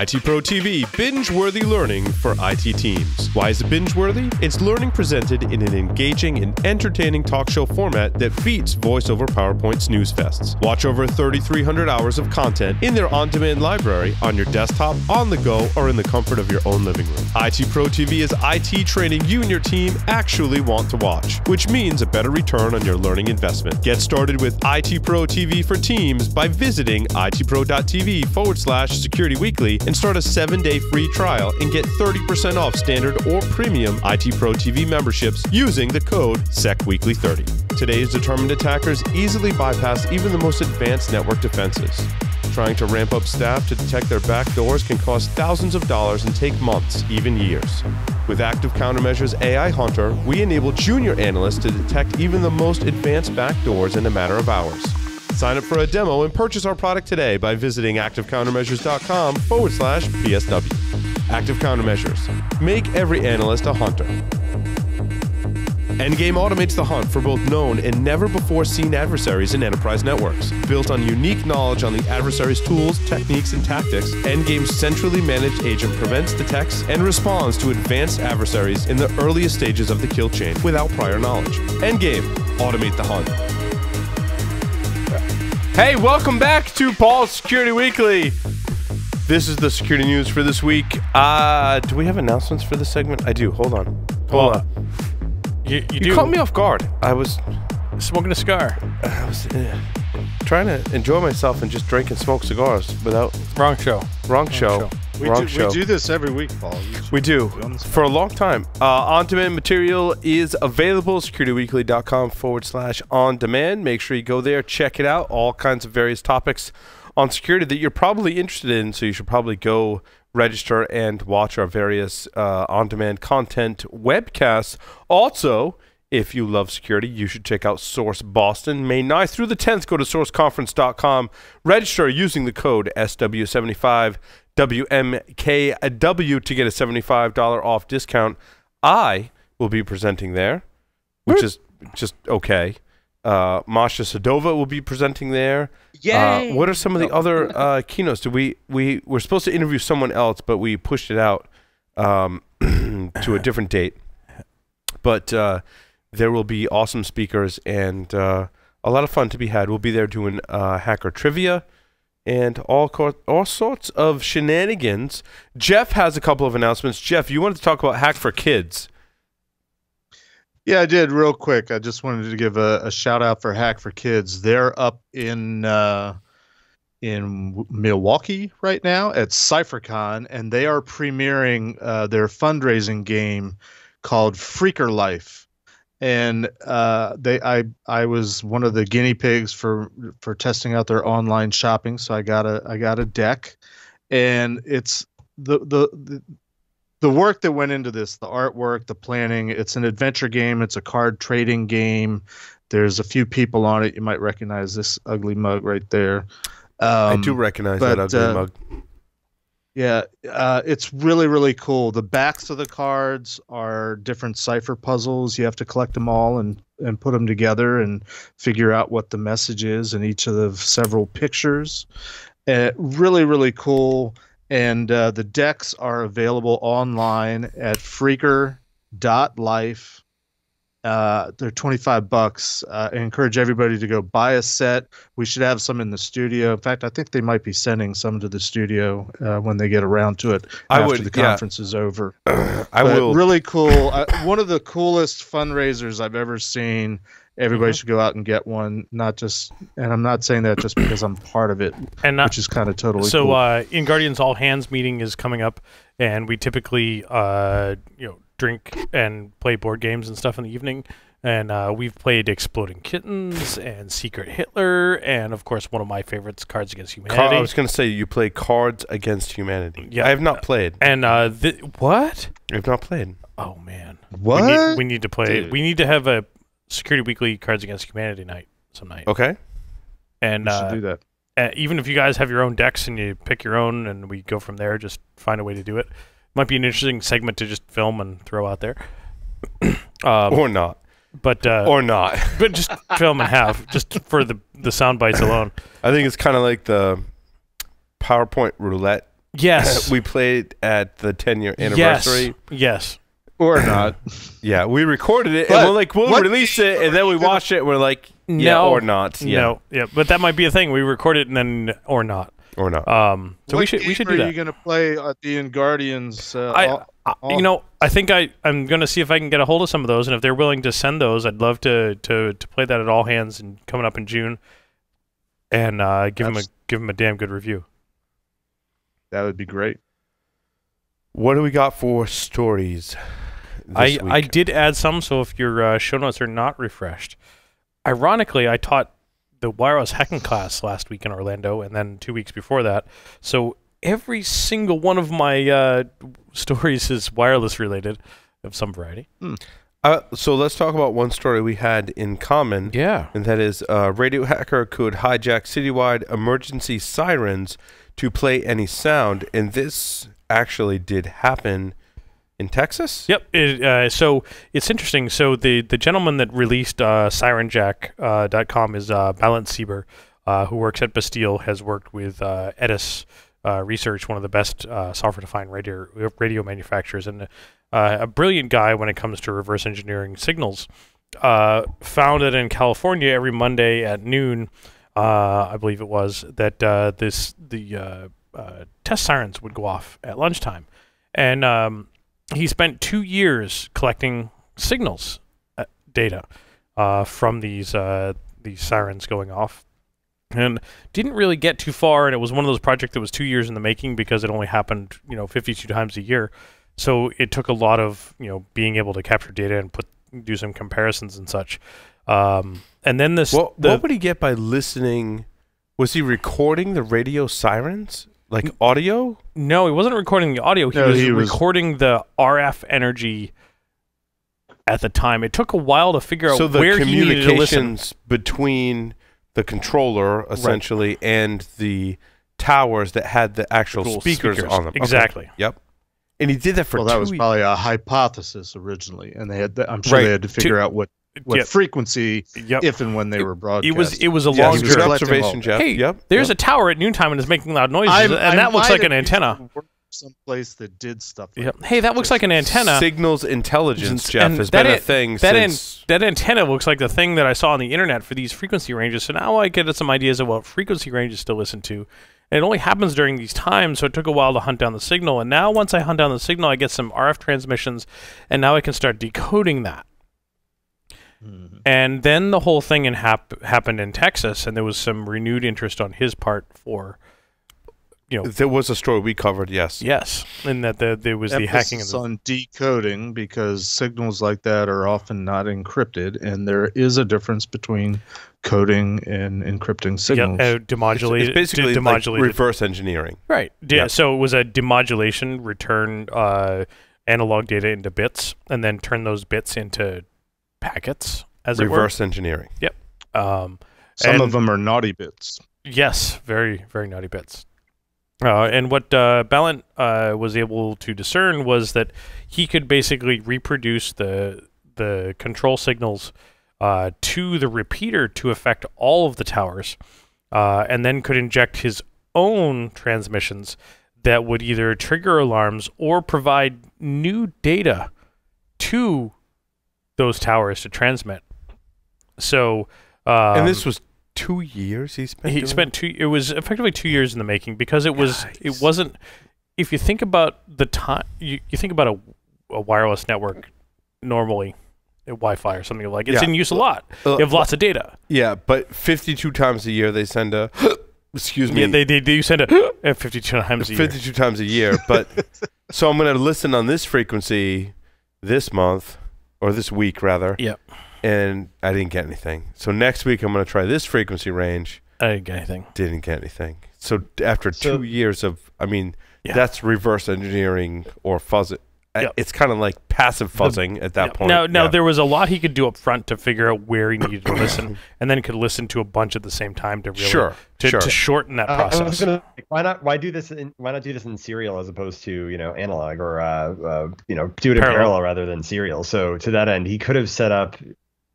IT Pro TV, binge-worthy learning for IT teams. Why is it binge-worthy? It's learning presented in an engaging and entertaining talk show format that beats voice-over PowerPoint snooze fests. Watch over 3,300 hours of content in their on-demand library on your desktop, on the go, or in the comfort of your own living room. IT Pro TV is IT training you and your team actually want to watch, which means a better return on your learning investment. Get started with IT Pro TV for Teams by visiting itpro.tv/Security Weekly and start a 7-day free trial and get 30% off standard or premium IT Pro TV memberships using the code SECWeekly30. Today's determined attackers easily bypass even the most advanced network defenses. Trying to ramp up staff to detect their backdoors can cost thousands of dollars and take months, even years. With Active Countermeasures AI Hunter, we enable junior analysts to detect even the most advanced backdoors in a matter of hours. Sign up for a demo and purchase our product today by visiting activecountermeasures.com/PSW. Active Countermeasures. Make every analyst a hunter. Endgame automates the hunt for both known and never-before-seen adversaries in enterprise networks. Built on unique knowledge on the adversary's tools, techniques, and tactics, Endgame's centrally managed agent prevents, detects, and responds to advanced adversaries in the earliest stages of the kill chain without prior knowledge. Endgame. Automate the hunt. Hey, welcome back to Paul's Security Weekly. This is the security news for this week. Do we have announcements for this segment? I do. Hold on. Hold on. You caught me off guard. I was smoking a cigar. I was trying to enjoy myself and just drink and smoke cigars without... Wrong show. Wrong show. We do this every week, Paul. We do. For a long time. On-demand material is available. securityweekly.com/on-demand. Make sure you go there, check it out. All kinds of various topics on security that you're probably interested in, so you should probably go register and watch our various on-demand content webcasts. Also, if you love security, you should check out Source Boston. May 9th through the 10th, go to sourceconference.com. Register using the code SW75WMKW to get a $75 off discount. I will be presenting there, which is just okay. Masha Sadova will be presenting there. Yay! What are some of the other keynotes? We were supposed to interview someone else, but we pushed it out to a different date. But there will be awesome speakers and a lot of fun to be had. We'll be there doing hacker trivia and all sorts of shenanigans. Jeff has a couple of announcements. Jeff, you wanted to talk about Hack for Kids. Yeah, I did real quick. I just wanted to give a shout out for Hack for Kids. They're up in Milwaukee right now at CypherCon, and they are premiering their fundraising game called Freaker Life. And I was one of the guinea pigs for testing out their online shopping, so I got a deck, and it's the work that went into this, the artwork, the planning. It's an adventure game. It's a card trading game. There's a few people on it. You might recognize this ugly mug right there. I do recognize that ugly mug. Yeah, it's really, really cool. The backs of the cards are different cipher puzzles. You have to collect them all and put them together and figure out what the message is in each of the several pictures. Really, really cool. And the decks are available online at freaker.life. They're $25. I encourage everybody to go buy a set. We should have some in the studio. In fact, I think they might be sending some to the studio when they get around to it after the conference is over. I will. Really cool. One of the coolest fundraisers I've ever seen. Everybody should go out and get one. Not just, and I'm not saying that just because I'm part of it, which is kind of totally cool. So, In Guardian's All Hands meeting is coming up, and we typically, drink and play board games and stuff in the evening. And we've played Exploding Kittens and Secret Hitler, and of course one of my favorites, Cards Against Humanity. I was going to say you play Cards Against Humanity. Yeah, I have not played. And what? I have not played. Oh man, what? We need to play. Dude. We need to have a Security Weekly Cards Against Humanity night some night. Okay. And we should do that. Even if you guys have your own decks and you pick your own, and we go from there, just find a way to do it. Might be an interesting segment to just film and throw out there. Or not. But or not. But just film and have, just for the sound bites alone. I think it's kind of like the PowerPoint roulette Yes. We played at the 10-year anniversary. Yes. Or not. Yeah, we recorded it, But and we'll release it, and then we watched it, and we're like, yeah, No. or not. Yeah. No. Yeah, but that might be a thing. We record it and then or not. Or not. So we should do Are that. you going to play at the Guardians? I think I'm going to see if I can get a hold of some of those, and if they're willing to send those, I'd love to play that at All Hands and coming up in June, and give them a damn good review. That would be great. What do we got for stories this week? I did add some, so if your show notes are not refreshed, ironically, I taught the wireless hacking class last week in Orlando, and then 2 weeks before that. So every single one of my stories is wireless related of some variety. So let's talk about one story we had in common. Yeah. And that is a radio hacker could hijack citywide emergency sirens to play any sound. And this actually did happen in Texas? Yep. So it's interesting. So the gentleman that released SirenJack.com is Balint Sieber, who works at Bastille, has worked with Edis Research, one of the best software-defined radio manufacturers, and a brilliant guy when it comes to reverse engineering signals. Found that in California every Monday at noon, I believe it was, that the test sirens would go off at lunchtime. And he spent 2 years collecting signals data from these sirens going off, and didn't really get too far. And it was one of those projects that was 2 years in the making because it only happened 52 times a year. So it took a lot of being able to capture data and do some comparisons and such. And then what would he get by listening? Was he recording the radio sirens? Like audio? No, he wasn't recording the audio. He was recording the RF energy at the time. It took a while to figure out where he needed to listen. So the communications between the controller, essentially, and the towers that had the actual speakers on them. Exactly. Okay. Yep. And he did that for 2 Well, that was probably a hypothesis originally, and I'm sure they had to figure out what frequency, if and when they were broadcast. It was a long good observation, Jeff. Hey, there's a tower at noontime and is making loud noises, and that looks like an antenna. Someplace that did stuff. Hey, that looks like an antenna. Signals intelligence, Jeff, has been a thing since. That antenna looks like the thing that I saw on the internet for these frequency ranges. So now I get some ideas of what frequency ranges to listen to. And it only happens during these times, so it took a while to hunt down the signal. And now once I hunt down the signal, I get some RF transmissions, and now I can start decoding that. And then the whole thing happened in Texas, and there was some renewed interest on his part for, there was a story we covered, yes, and that there was the hacking of on decoding, because signals like that are often not encrypted, and there is a difference between coding and encrypting signals. Demodulated. It's basically like reverse engineering, right? Yeah. So it was a demodulation, return analog data into bits, and then turn those bits into packets, as reverse engineering. Yep. Some of them are naughty bits. Yes, very, very naughty bits. And what Balint was able to discern was that he could basically reproduce the control signals to the repeater to affect all of the towers, and then could inject his own transmissions that would either trigger alarms or provide new data to those towers to transmit. So, and this was 2 years he spent. It was effectively 2 years in the making, because it wasn't. If you think about the time, you think about a wireless network normally, Wi-Fi or something like it's in use a lot. You have lots of data. Yeah, but 52 times a year they send a. Excuse me. Yeah, they do send a 52 times a year. 52 times a year, but so I'm going to listen on this frequency this month. Or this week, rather. Yep. And I didn't get anything. So next week, I'm going to try this frequency range. I didn't get anything. Didn't get anything. So after 2 years of, that's reverse engineering or fuzzing. Yep. It's kind of like passive fuzzing at that point. Now, there was a lot he could do up front to figure out where he needed to listen, and then could listen to a bunch at the same time to really to shorten that process. I was gonna, why do this? Why not do this in serial as opposed to analog, or do it in parallel rather than serial? So to that end, he could have set up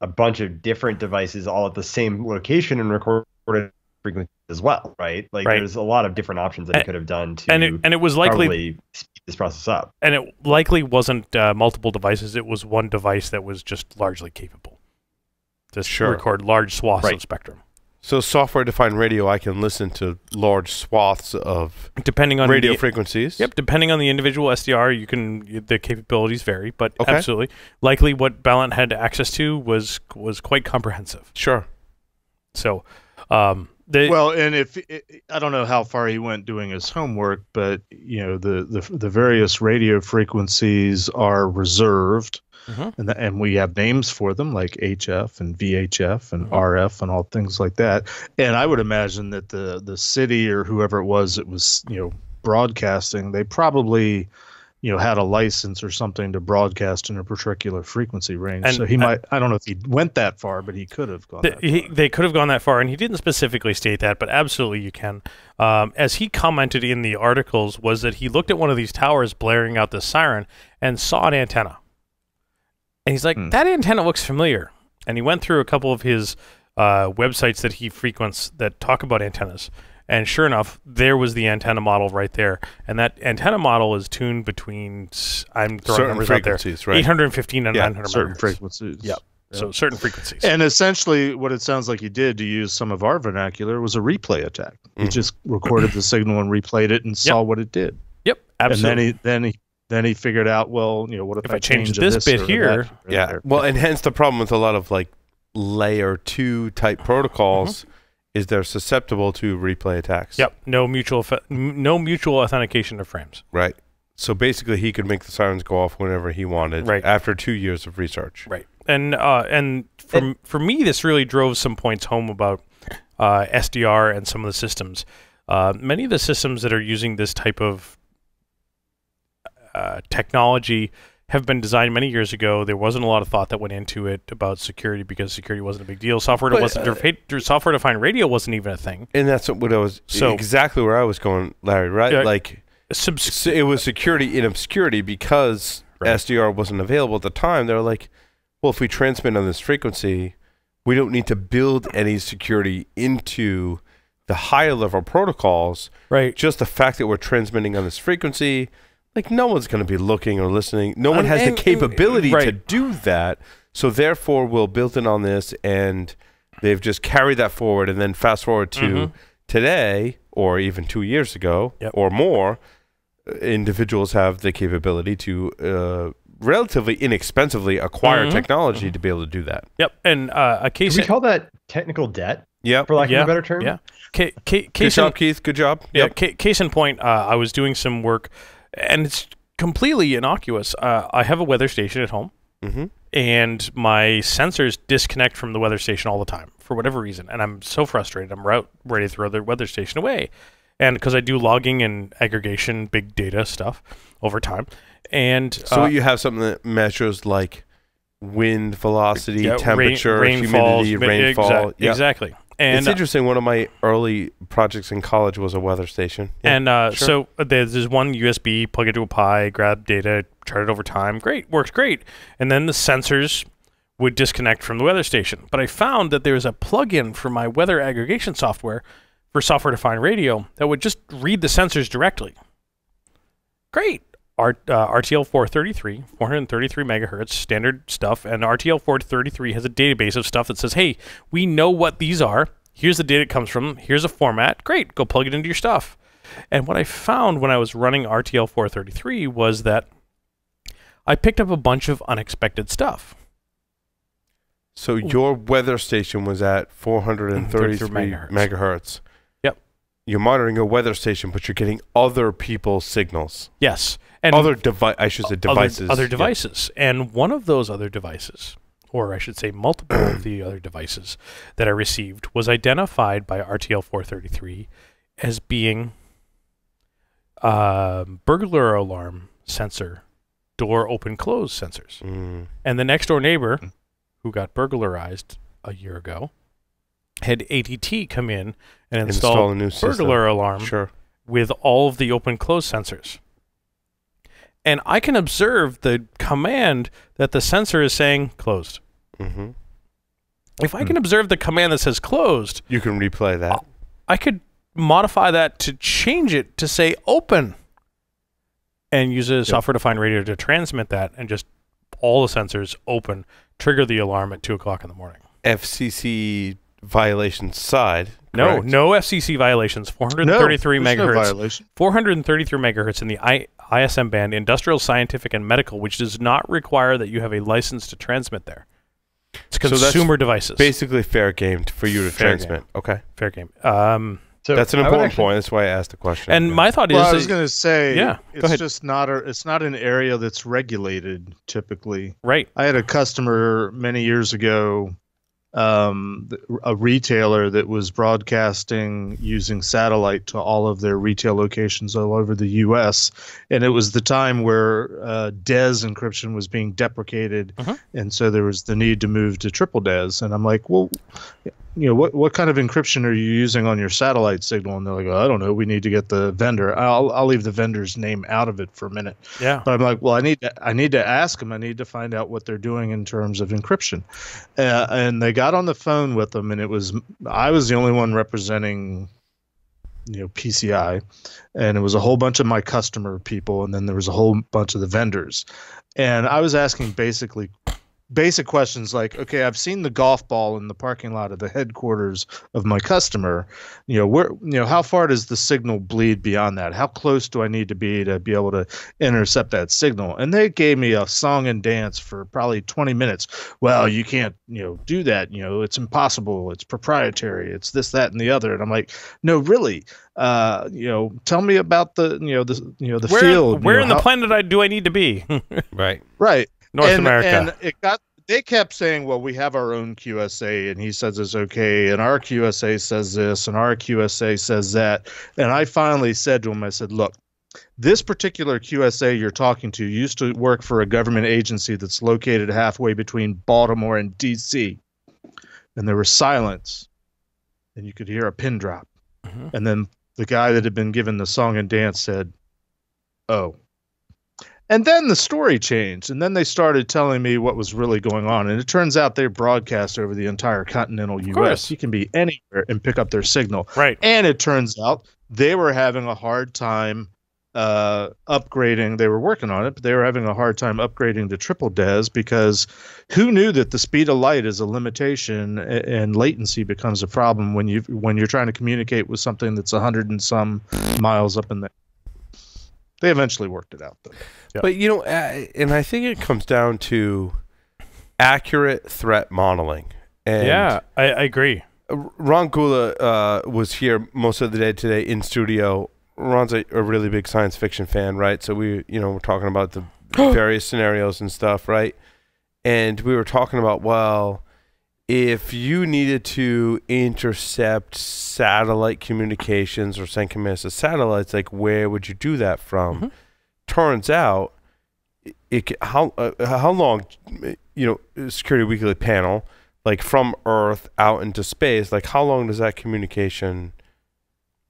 a bunch of different devices all at the same location and recorded frequencies as well, right? Like Right. there's a lot of different options that he could have done to and it was likely probably speed this process up. And it likely wasn't multiple devices. It was one device that was just largely capable to record large swaths of spectrum. So software-defined radio, I can listen to large swaths of depending on radio frequencies. Yep, depending on the individual SDR, the capabilities vary, but absolutely, likely what Ballant had access to was quite comprehensive. Sure. So, and if I don't know how far he went doing his homework, but the various radio frequencies are reserved. Mm-hmm. And we have names for them like HF and VHF and RF and all things like that. And I would imagine that the city or whoever it was broadcasting, they probably had a license or something to broadcast in a particular frequency range. And, so he might, I don't know if he went that far, but he could have gone that far. They could have gone that far, and he didn't specifically state that, but absolutely you can. As he commented in the articles, was that he looked at one of these towers blaring out this siren and saw an antenna. And he's like, that antenna looks familiar. And he went through a couple of his websites that he frequents that talk about antennas. And sure enough, there was the antenna model right there. And that antenna model is tuned between, I'm throwing certain numbers out there, right? 815 and 900 certain megahertz. frequencies. Yep. So certain frequencies. And essentially what it sounds like he did, to use some of our vernacular, was a replay attack. He just recorded the signal and replayed it and saw what it did. Yep, absolutely. And then he figured out, well, what if I change this bit here? Well, and hence the problem with a lot of like layer 2 type protocols is they're susceptible to replay attacks. Yep. No mutual authentication of frames. Right. So basically, he could make the sirens go off whenever he wanted. Right. After 2 years of research. Right. And for me, this really drove some points home about SDR and some of the systems. Many of the systems that are using this type of technology have been designed many years ago. There wasn't a lot of thought that went into it about security because security wasn't a big deal. Software-defined radio wasn't even a thing. And that's what I was exactly where I was going, Larry. Right? Like it was security in obscurity because SDR wasn't available at the time. They were like, well, if we transmit on this frequency, we don't need to build any security into the higher level protocols. Right. Just the fact that we're transmitting on this frequency. Like, no one's going to be looking or listening. No one has the capability to do that. So, therefore, we'll build it on this, and they've just carried that forward. And then fast forward to today, or even 2 years ago, or more, individuals have the capability to relatively inexpensively acquire technology to be able to do that. Yep. And a case... Can we call that technical debt? Yep. For lack of a better term? Yeah. Good job, Keith. Good job. Yeah. Case in point, I was doing some work... And it's completely innocuous. I have a weather station at home, and my sensors disconnect from the weather station all the time for whatever reason. And I'm so frustrated. I'm ready to throw the weather station away. And because I do logging and aggregation, big data stuff over time. And so you have something that measures like wind velocity, temperature, humidity, rainfall. Exactly. And it's interesting. One of my early projects in college was a weather station. So there's one USB, plug it to a Pi, grab data, chart it over time. Great, works great. And then the sensors would disconnect from the weather station. But I found that there was a plug-in for my weather aggregation software for software-defined radio that would just read the sensors directly. Great. RTL 433, 433 megahertz, standard stuff, and RTL 433 has a database of stuff that says, hey, we know what these are. Here's the data it comes from. Here's a format. Great, go plug it into your stuff. And what I found when I was running RTL 433 was that I picked up a bunch of unexpected stuff. So your weather station was at 433 megahertz. Yep. You're monitoring a weather station, but you're getting other people's signals. Yes. And other devices. Other devices. Yep. And one of those other devices, or I should say multiple of the other devices that I received, was identified by RTL 433 as being burglar alarm sensor, door open-close sensors. And the next door neighbor, who got burglarized a year ago, had ATT come in and install a new burglar alarm with all of the open-close sensors. And I can observe the command that the sensor is saying closed. If I can observe the command that says closed, you can replay that. I could modify that to change it to say open, and use a software-defined radio to transmit that, and just all the sensors open, trigger the alarm at 2 o'clock in the morning. FCC violations side. No, correct? no FCC violations. 433 there's no megahertz. violation. 433 megahertz in the ISM band, industrial, scientific, and medical, which does not require that you have a license to transmit there. It's consumer devices. Basically, fair game for you to Fair transmit. game. Okay, Fair game. So that's an important point. That's why I asked the question. And my thought is, Well, I was going to say, yeah, go it's ahead. just not it's not an area that's regulated typically. right. I had a customer many years ago, a retailer that was broadcasting using satellite to all of their retail locations all over the U.S. And it was the time where DES encryption was being deprecated, and so there was the need to move to triple DES. And I'm like, well, you know, what kind of encryption are you using on your satellite signal? And they're like, I don't know. We need to get the vendor. I'll leave the vendor's name out of it for a minute. Yeah. But I'm like, well, I need to ask them. I need to find out what they're doing in terms of encryption. And they got on the phone with them, and I was the only one representing, you know, PCI, and it was a whole bunch of my customer people, and then there was a whole bunch of the vendors. And I was asking basic questions like, okay, I've seen the golf ball in the parking lot of the headquarters of my customer. You know, how far does the signal bleed beyond that? How close do I need to be able to intercept that signal? And they gave me a song and dance for probably 20 minutes. Well, you can't, you know, do that. You know, it's impossible. It's proprietary. It's this, that, and the other. And I'm like, no, really. You know, tell me about the field. Where in the planet do I need to be? right. Right. North America. And they kept saying, well, we have our own QSA, and he says it's okay, and our QSA says this, and our QSA says that. And I finally said to him, I said, look, this particular QSA you're talking to used to work for a government agency that's located halfway between Baltimore and D.C. And there was silence, and you could hear a pin drop. And then the guy that had been given the song and dance said, oh. And then the story changed, and then they started telling me what was really going on. And it turns out they broadcast over the entire continental U.S. You can be anywhere and pick up their signal. Right. And it turns out they were having a hard time upgrading. They were working on it, but they were having a hard time upgrading to triple DES, because who knew that the speed of light is a limitation and latency becomes a problem when you're trying to communicate with something that's 100 and some miles up in the. They eventually worked it out, though. Yep. But, you know, and I think it comes down to accurate threat modeling. And Yeah, I agree. Ron Gula was here most of the day today in studio. Ron's a really big science fiction fan, right? So we're talking about the various scenarios and stuff, right? And we were talking about, well, if you needed to intercept satellite communications or send commands to satellites, like, where would you do that from? Turns out, how long, you know, Security Weekly panel, like from Earth out into space, like how long does that communication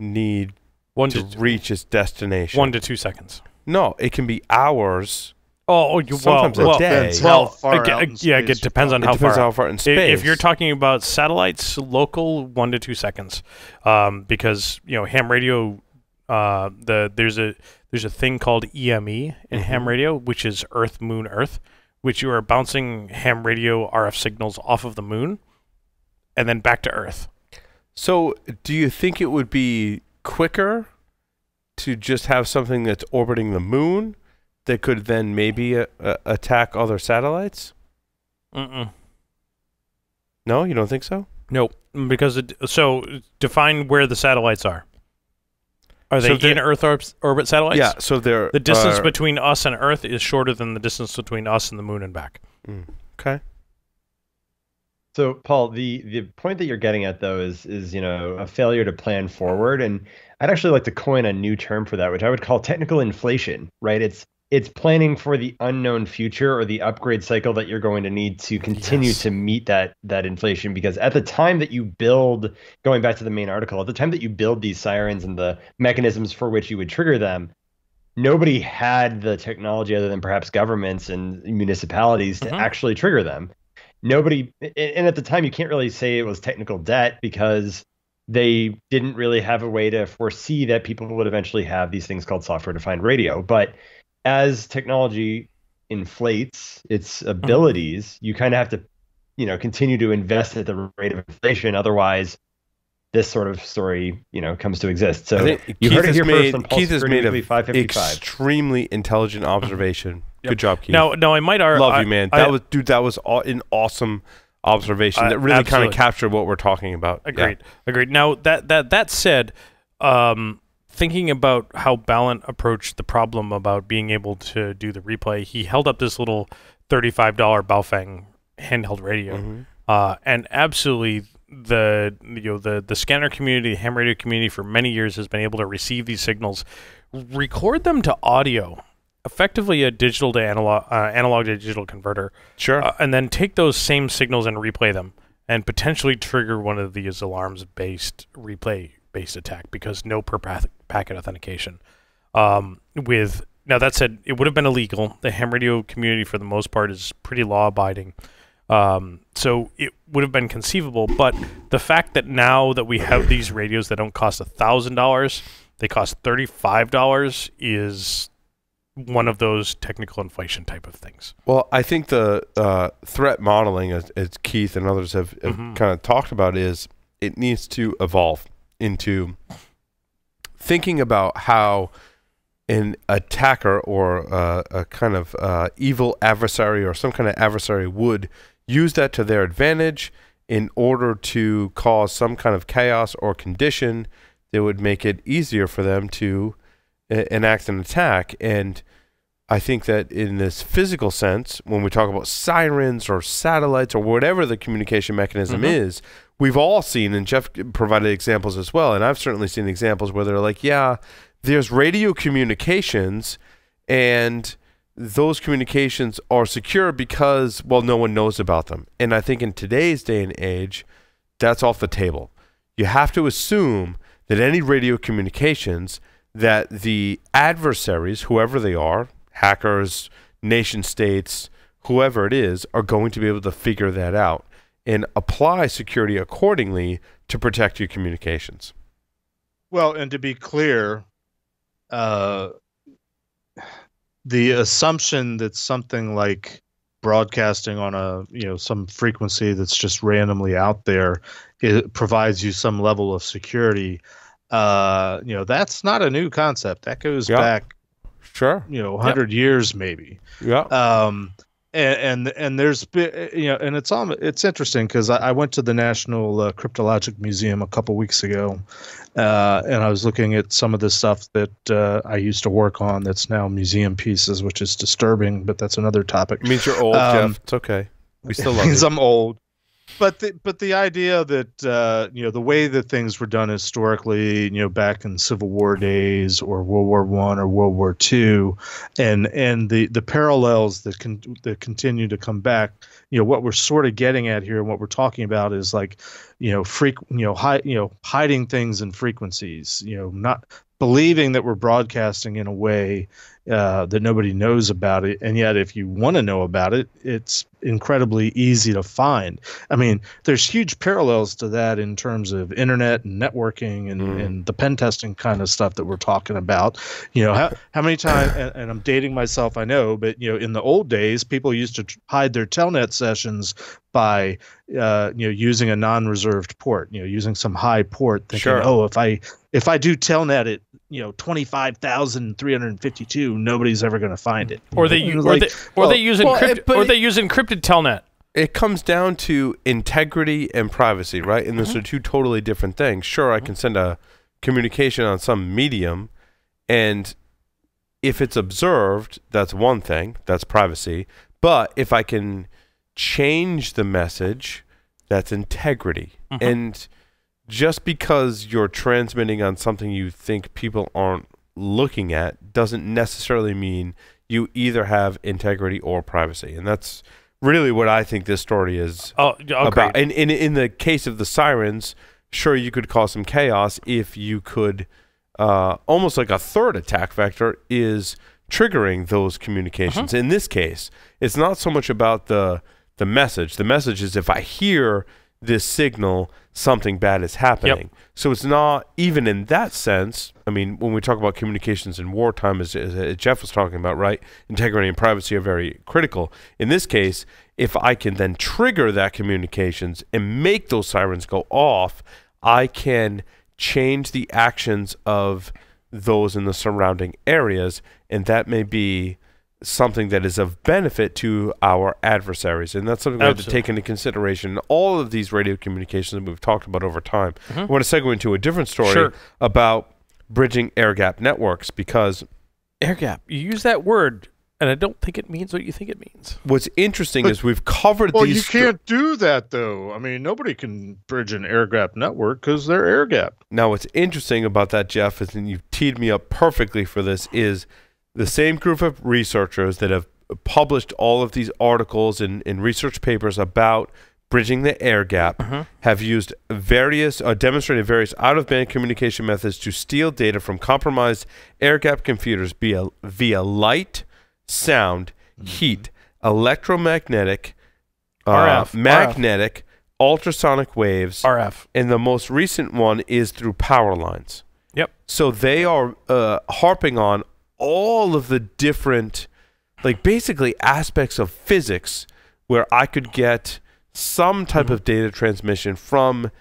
need to reach its destination? 1 to 2 seconds. No, it can be hours. Sometimes a day. It depends on how far in space. If you're talking about satellites, local, 1 to 2 seconds, because, you know, ham radio, there's a thing called EME in ham radio, which is Earth, Moon, Earth, which you are bouncing ham radio RF signals off of the moon and then back to Earth. So, do you think it would be quicker to just have something that's orbiting the moon that could then maybe attack other satellites? No, you don't think so? Nope. Because so define where the satellites are. Are they in Earth orbit satellites? Yeah. So they're the distance between us and Earth is shorter than the distance between us and the moon and back. Okay. So, Paul, the point that you're getting at, though, is you know, a failure to plan forward, and I'd actually like to coin a new term for that, which I would call technical inflation. Right? It's planning for the unknown future or the upgrade cycle that you're going to need to continue to meet that inflation. Because at the time that you build, going back to the main article, at the time that you build these sirens and the mechanisms for which you would trigger them, nobody had the technology other than perhaps governments and municipalities to actually trigger them. Nobody, and at the time you can't really say it was technical debt, because they didn't really have a way to foresee that people would eventually have these things called software-defined radio. But as technology inflates its abilities, you kind of have to, continue to invest at the rate of inflation. Otherwise, this sort of story, comes to exist. So you heard it here first on Pulse Keith has made an 555. extremely intelligent observation. Yep. Good job, Keith. No, I might argue. Love you, man. That was an awesome observation that really kind of captured what we're talking about. Agreed. Now that said, thinking about how Balint approached the problem about being able to do the replay, he held up this little $35 Baofeng handheld radio, and absolutely the scanner community, the ham radio community, for many years has been able to receive these signals, record them to audio. Effectively a digital to analog to digital converter. Sure. And then take those same signals and replay them and potentially trigger one of these alarms-based replay-based attack because no per packet authentication. Now that said, it would have been illegal. The ham radio community for the most part is pretty law-abiding. So it would have been conceivable, but the fact that now that we have these radios that don't cost $1,000, they cost $35 is one of those technical inflation type of things. Well, I think the threat modeling, as Keith and others have kind of talked about, is it needs to evolve into thinking about how an attacker or a kind of evil adversary or some kind of adversary would use that to their advantage in order to cause some kind of chaos or condition that would make it easier for them to enact an attack. And I think that in this physical sense, when we talk about sirens or satellites or whatever the communication mechanism is, we've all seen, and Jeff provided examples as well, and I've certainly seen examples where they're like, yeah, there's radio communications and those communications are secure because, well, no one knows about them. And I think in today's day and age, that's off the table. You have to assume that any radio communications that the adversaries, whoever they are, hackers, nation states, whoever it is, are going to be able to figure that out and apply security accordingly to protect your communications. Well, and to be clear, the assumption that something like broadcasting on some frequency that's just randomly out there, it provides you some level of security. That's not a new concept. That goes back, 100 years maybe. Yeah. And there's and it's interesting because I went to the National Cryptologic Museum a couple weeks ago, and I was looking at some of the stuff that I used to work on that's now museum pieces, which is disturbing, but that's another topic. It means you're old, Jeff. It's okay. We still love you. I'm old. But the idea that the way that things were done historically, back in Civil War days or World War I or World War II, and the parallels that continue to come back, what we're sort of getting at here and what we're talking about is like, hiding things in frequencies, not believing that we're broadcasting in a way that nobody knows about it, and yet if you want to know about it, it's incredibly easy to find. I mean, there's huge parallels to that in terms of internet and networking and the pen testing kind of stuff that we're talking about. How many times, and I'm dating myself, I know, but in the old days, people used to hide their telnet sessions by using a non-reserved port, using some high port, thinking, if I do telnet at 25,352, nobody's ever going to find it. Or they use encrypted telnet. It comes down to integrity and privacy, right? And those are two totally different things. Sure, I can send a communication on some medium, and if it's observed, that's one thing, that's privacy. But if I can change the message, that's integrity. And just because you're transmitting on something you think people aren't looking at doesn't necessarily mean you either have integrity or privacy. And that's really what I think this story is about. And in the case of the sirens, sure, you could cause some chaos if you could, almost like a third attack vector is triggering those communications. In this case, it's not so much about the message. The message is if I hear this signal something bad is happening. Yep. So it's not, even in that sense, I mean, when we talk about communications in wartime, as Jeff was talking about, right, integrity and privacy are very critical. In this case, if I can then trigger that communications and make those sirens go off, I can change the actions of those in the surrounding areas, and that may be something that is of benefit to our adversaries, and that's something we have to take into consideration in all of these radio communications that we've talked about over time. I want to segue into a different story about bridging air-gap networks, because air-gap, you use that word, and I don't think it means what you think it means. What's interesting is we've covered well, these... you can't do that, though. I mean, nobody can bridge an air-gap network because they're air-gapped. Now, what's interesting about that, Jeff, is, and you've teed me up perfectly for this, is the same group of researchers that have published all of these articles and research papers about bridging the air gap have used various, demonstrated various out-of-band communication methods to steal data from compromised air gap computers via light, sound, heat, electromagnetic, RF, magnetic, ultrasonic waves, RF. and the most recent one is through power lines. Yep. So they are harping on all of the different, like, basically aspects of physics where I could get some type of data transmission from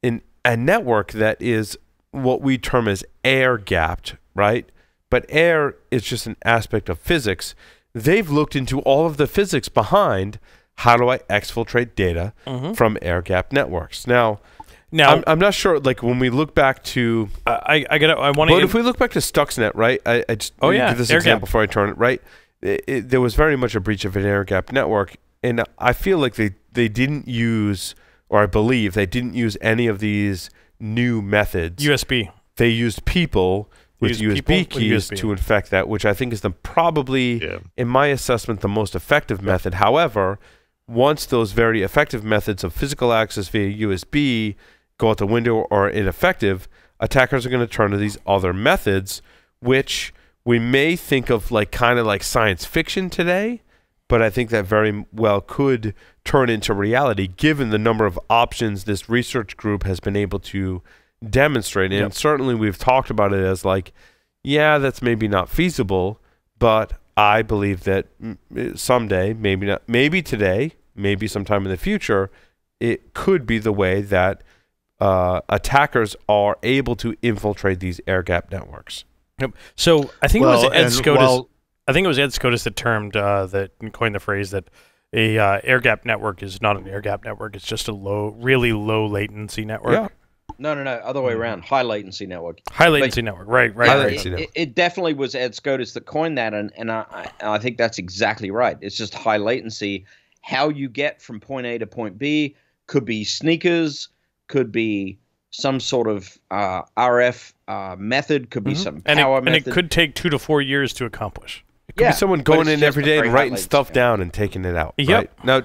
a network that is what we term as air-gapped, right? But air is just an aspect of physics. They've looked into all of the physics behind how do I exfiltrate data from air-gapped networks. Now, I'm not sure. Like, when we look back to, I want to. But if we look back to Stuxnet, right? I just give this example before I turn it right. There was very much a breach of an air-gapped network, and I feel like they didn't use, or I believe they didn't use any of these new methods. USB. They used people with USB keys to infect that, which I think is probably, in my assessment, the most effective method. However, once those very effective methods of physical access via USB go out the window or ineffective, attackers are going to turn to these other methods, which we may think of like kind of like science fiction today, but I think that very well could turn into reality given the number of options this research group has been able to demonstrate. And certainly we've talked about it as like, yeah, that's maybe not feasible, but I believe that someday, maybe not, maybe today, maybe sometime in the future, it could be the way that attackers are able to infiltrate these air-gap networks. Yep. So I think it was Ed Scotus. I think it was Ed Scotus that that coined the phrase that a air-gap network is not an air-gap network. It's just a really low latency network. Yeah. No, other way around. High latency network. High latency network. Right. It definitely was Ed Scotus that coined that, and I think that's exactly right. It's just high latency. How you get from point A to point B could be sneakers, could be some sort of RF method, could be some power method. And it could take 2 to 4 years to accomplish. It could be someone going in every day and writing stuff down and taking it out. Right? Now,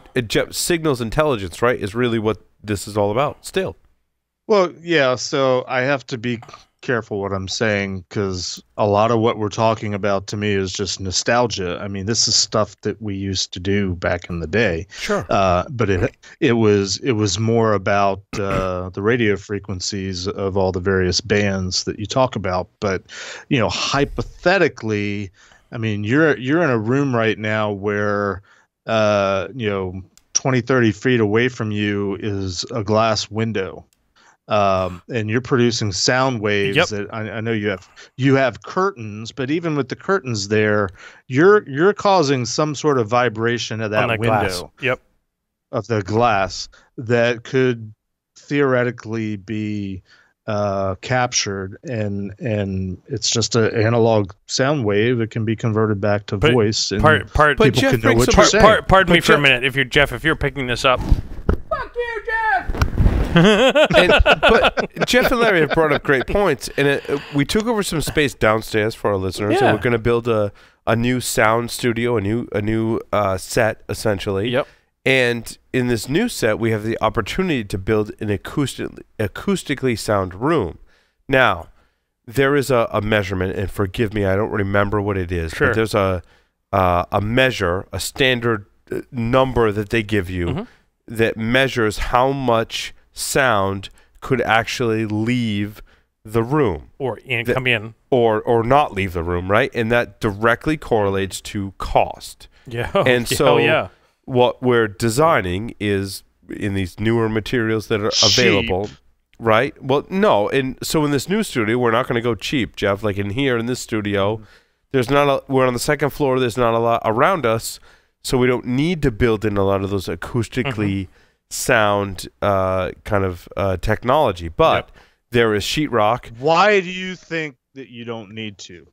signals intelligence, right, is really what this is all about still. Well, yeah, so I have to be careful what I'm saying because a lot of what we're talking about to me is just nostalgia. I mean, this is stuff that we used to do back in the day. Sure. But it was more about the radio frequencies of all the various bands that you talk about. But, you know, hypothetically, I mean, you're in a room right now where, 20, 30 feet away from you is a glass window. And you're producing sound waves that I know you have curtains, but even with the curtains there, you're causing some sort of vibration of that window of the glass that could theoretically be captured, and it's just an analog sound wave. It can be converted back to voice, and people can know what you're saying. Pardon me for a minute, if you're picking this up. Fuck you, Jeff. But Jeff and Larry have brought up great points, and we took over some space downstairs for our listeners, and we're going to build a new sound studio, a new set essentially. Yep. And in this new set, we have the opportunity to build an acoustically sound room. Now, there is a measurement, and forgive me, I don't remember what it is. Sure. But there's a measure, a standard number that they give you. that measures how much sound could actually leave the room come in or not leave the room, right? And that directly correlates to cost. Yeah. And so what we're designing is in these newer materials that are available, right? Well, no. And so in this new studio, we're not going to go cheap, Jeff. Like in here in this studio, we're on the second floor. There's not a lot around us. So we don't need to build in a lot of those acoustically sound kind of technology. But there is sheetrock. Why do you think that you don't need to?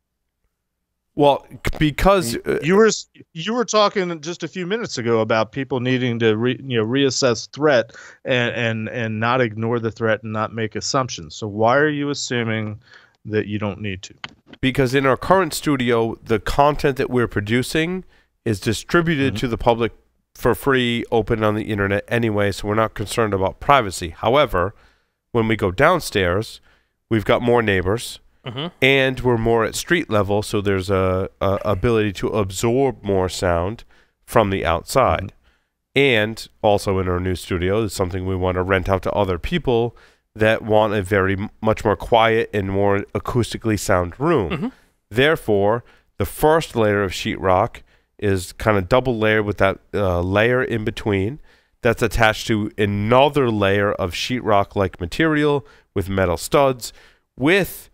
Well, because you were talking just a few minutes ago about people needing to reassess threat and not ignore the threat and not make assumptions. So why are you assuming that you don't need to? Because in our current studio, the content that we're producing is distributed to the public for free, open on the internet anyway, so we're not concerned about privacy. However, when we go downstairs, we've got more neighbors. And we're more at street level, so there's a ability to absorb more sound from the outside. And also in our new studio is something we want to rent out to other people that want a much more quiet and more acoustically sound room. Therefore, the first layer of sheetrock is kind of double layered with that layer in between that's attached to another layer of sheetrock-like material with metal studs with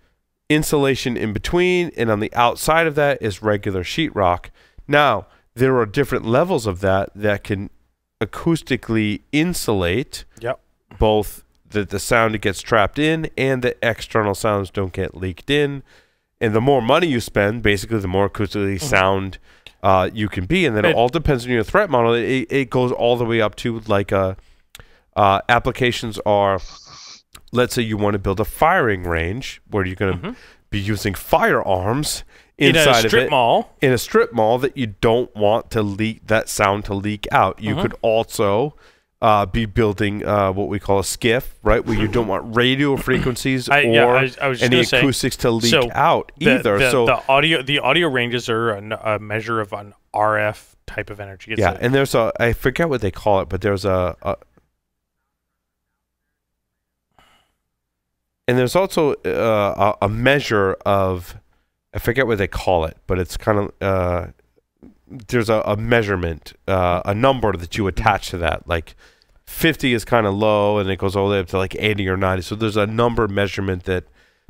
insulation in between, and on the outside of that is regular sheetrock. Now, there are different levels of that can acoustically insulate both the sound that gets trapped in and the external sounds don't get leaked in. And the more money you spend, basically, the more acoustically sound you can be. And then it all depends on your threat model. It goes all the way up to like applications are... Let's say you want to build a firing range where you're going to be using firearms inside of it. In a strip mall that you don't want to leak that sound to leak out. You could also be building what we call a skiff, right? Where you don't want radio frequencies or any acoustics to leak out either. The audio ranges are a measure of an RF type of energy. It's and there's I forget what they call it, but there's and there's also a measure of, I forget what they call it, but it's kind of, there's a measurement, a number that you attach to that. Like 50 is kind of low, and it goes all the way up to like 80 or 90. So there's a number measurement that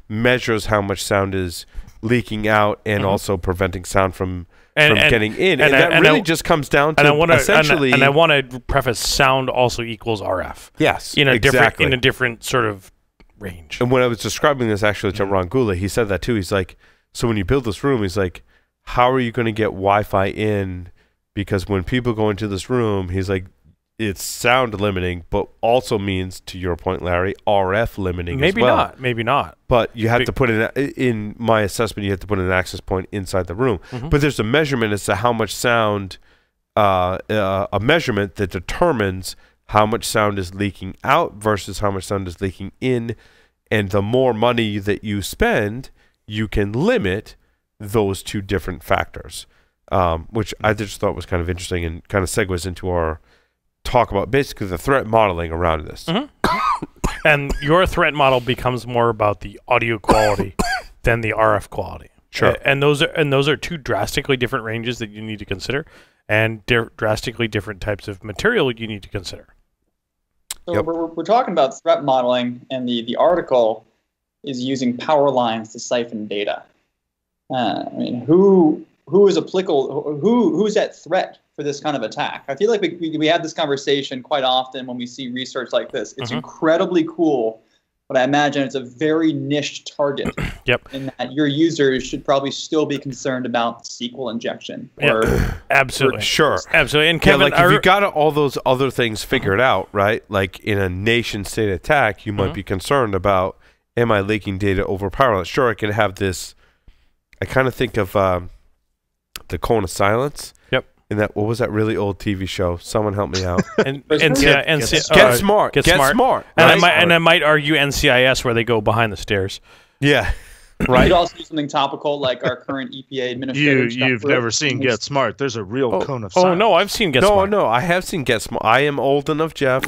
measures how much sound is leaking out and also preventing sound from getting in. And that really just comes down to essentially... And I want to preface, sound also equals RF. Yes, in a different sort of range. And when I was describing this actually to Ron Gula, he said that too. He's like, so when you build this room, he's like, how are you going to get Wi-Fi in? Because when people go into this room, he's like, it's sound limiting, but also means, to your point, Larry, RF limiting as well. Maybe not. But you have to put in my assessment, you have to put an access point inside the room. But there's a measurement as to how much sound, a measurement that determines how much sound is leaking out versus how much sound is leaking in. And the more money that you spend, you can limit those two different factors, which I just thought was kind of interesting and kind of segues into our talk about basically the threat modeling around this. And your threat model becomes more about the audio quality than the RF quality. Sure. And those are two drastically different ranges that you need to consider, and drastically different types of material you need to consider. So we're talking about threat modeling, and the article is using power lines to siphon data. I mean, who is applicable? Who's at threat for this kind of attack? I feel like we have this conversation quite often when we see research like this. It's incredibly cool, but I imagine it's a very niche target. In that your users should probably still be concerned about SQL injection. Absolutely. Absolutely. And Kevin, if you got all those other things figured out, right? Like in a nation state attack, you might be concerned about, am I leaking data over power lines? Sure, I can have this. I kind of think of the Cone of Silence. In that, what was that really old TV show? Someone help me out. Get Smart. And I might argue NCIS, where they go behind the stairs. Yeah. You could also do something topical like our current EPA administrator. You've never seen Get Smart. There's a real cone of Oh silence. no, I've seen Get Smart. No, I have seen Get Smart. I am old enough, Jeff.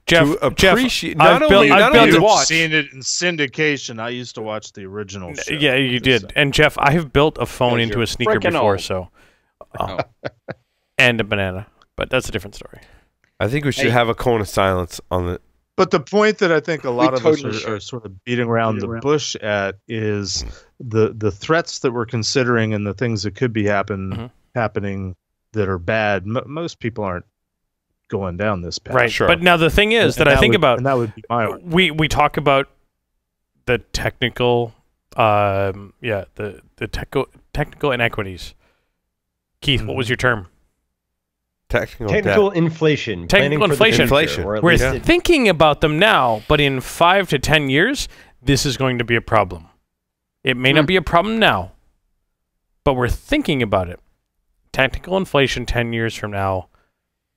Jeff, to appreciate I've not built- only I've not built only it- to watch. You've seen it in syndication. I used to watch the original show. Yeah, you did. And Jeff, I have built a phone into a sneaker frickin' before, old. so Oh. and a banana, but that's a different story. I think we should Hey. have a cone of silence on the. But the point that I think a lot of totally us should. are sort of beating around the bush at is the threats that we're considering and the things that could be happening that are bad. Most people aren't going down this path. Right. Sure. But now the thing is that I think about, and that would be my argument. we talk about the technical, the technical inequities. Keith, what was your term? Technical inflation. Technical planning for the inflation. future, Inflation. or at We're least thinking about them now, but in 5 to 10 years, this is going to be a problem. It may not be a problem now, but we're thinking about it. Technical inflation 10 years from now,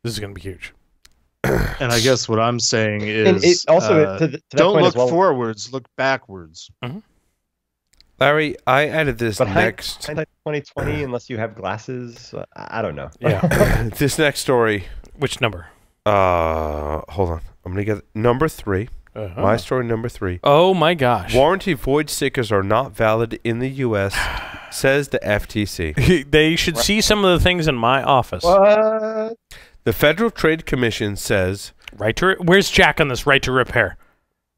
this is going to be huge. And I guess what I'm saying is, And it also, to that don't point look as well, forwards, look backwards. Larry, I added this but next. hindsight 2020, unless you have glasses, I don't know. Yeah. This next story. Which number? Hold on. I'm gonna get number 3. Uh-huh. My story number 3. Oh my gosh. Warranty void stickers are not valid in the U.S., says the FTC. They should see some of the things in my office. What? The Federal Trade Commission says. Right to where's Jack on this right to repair?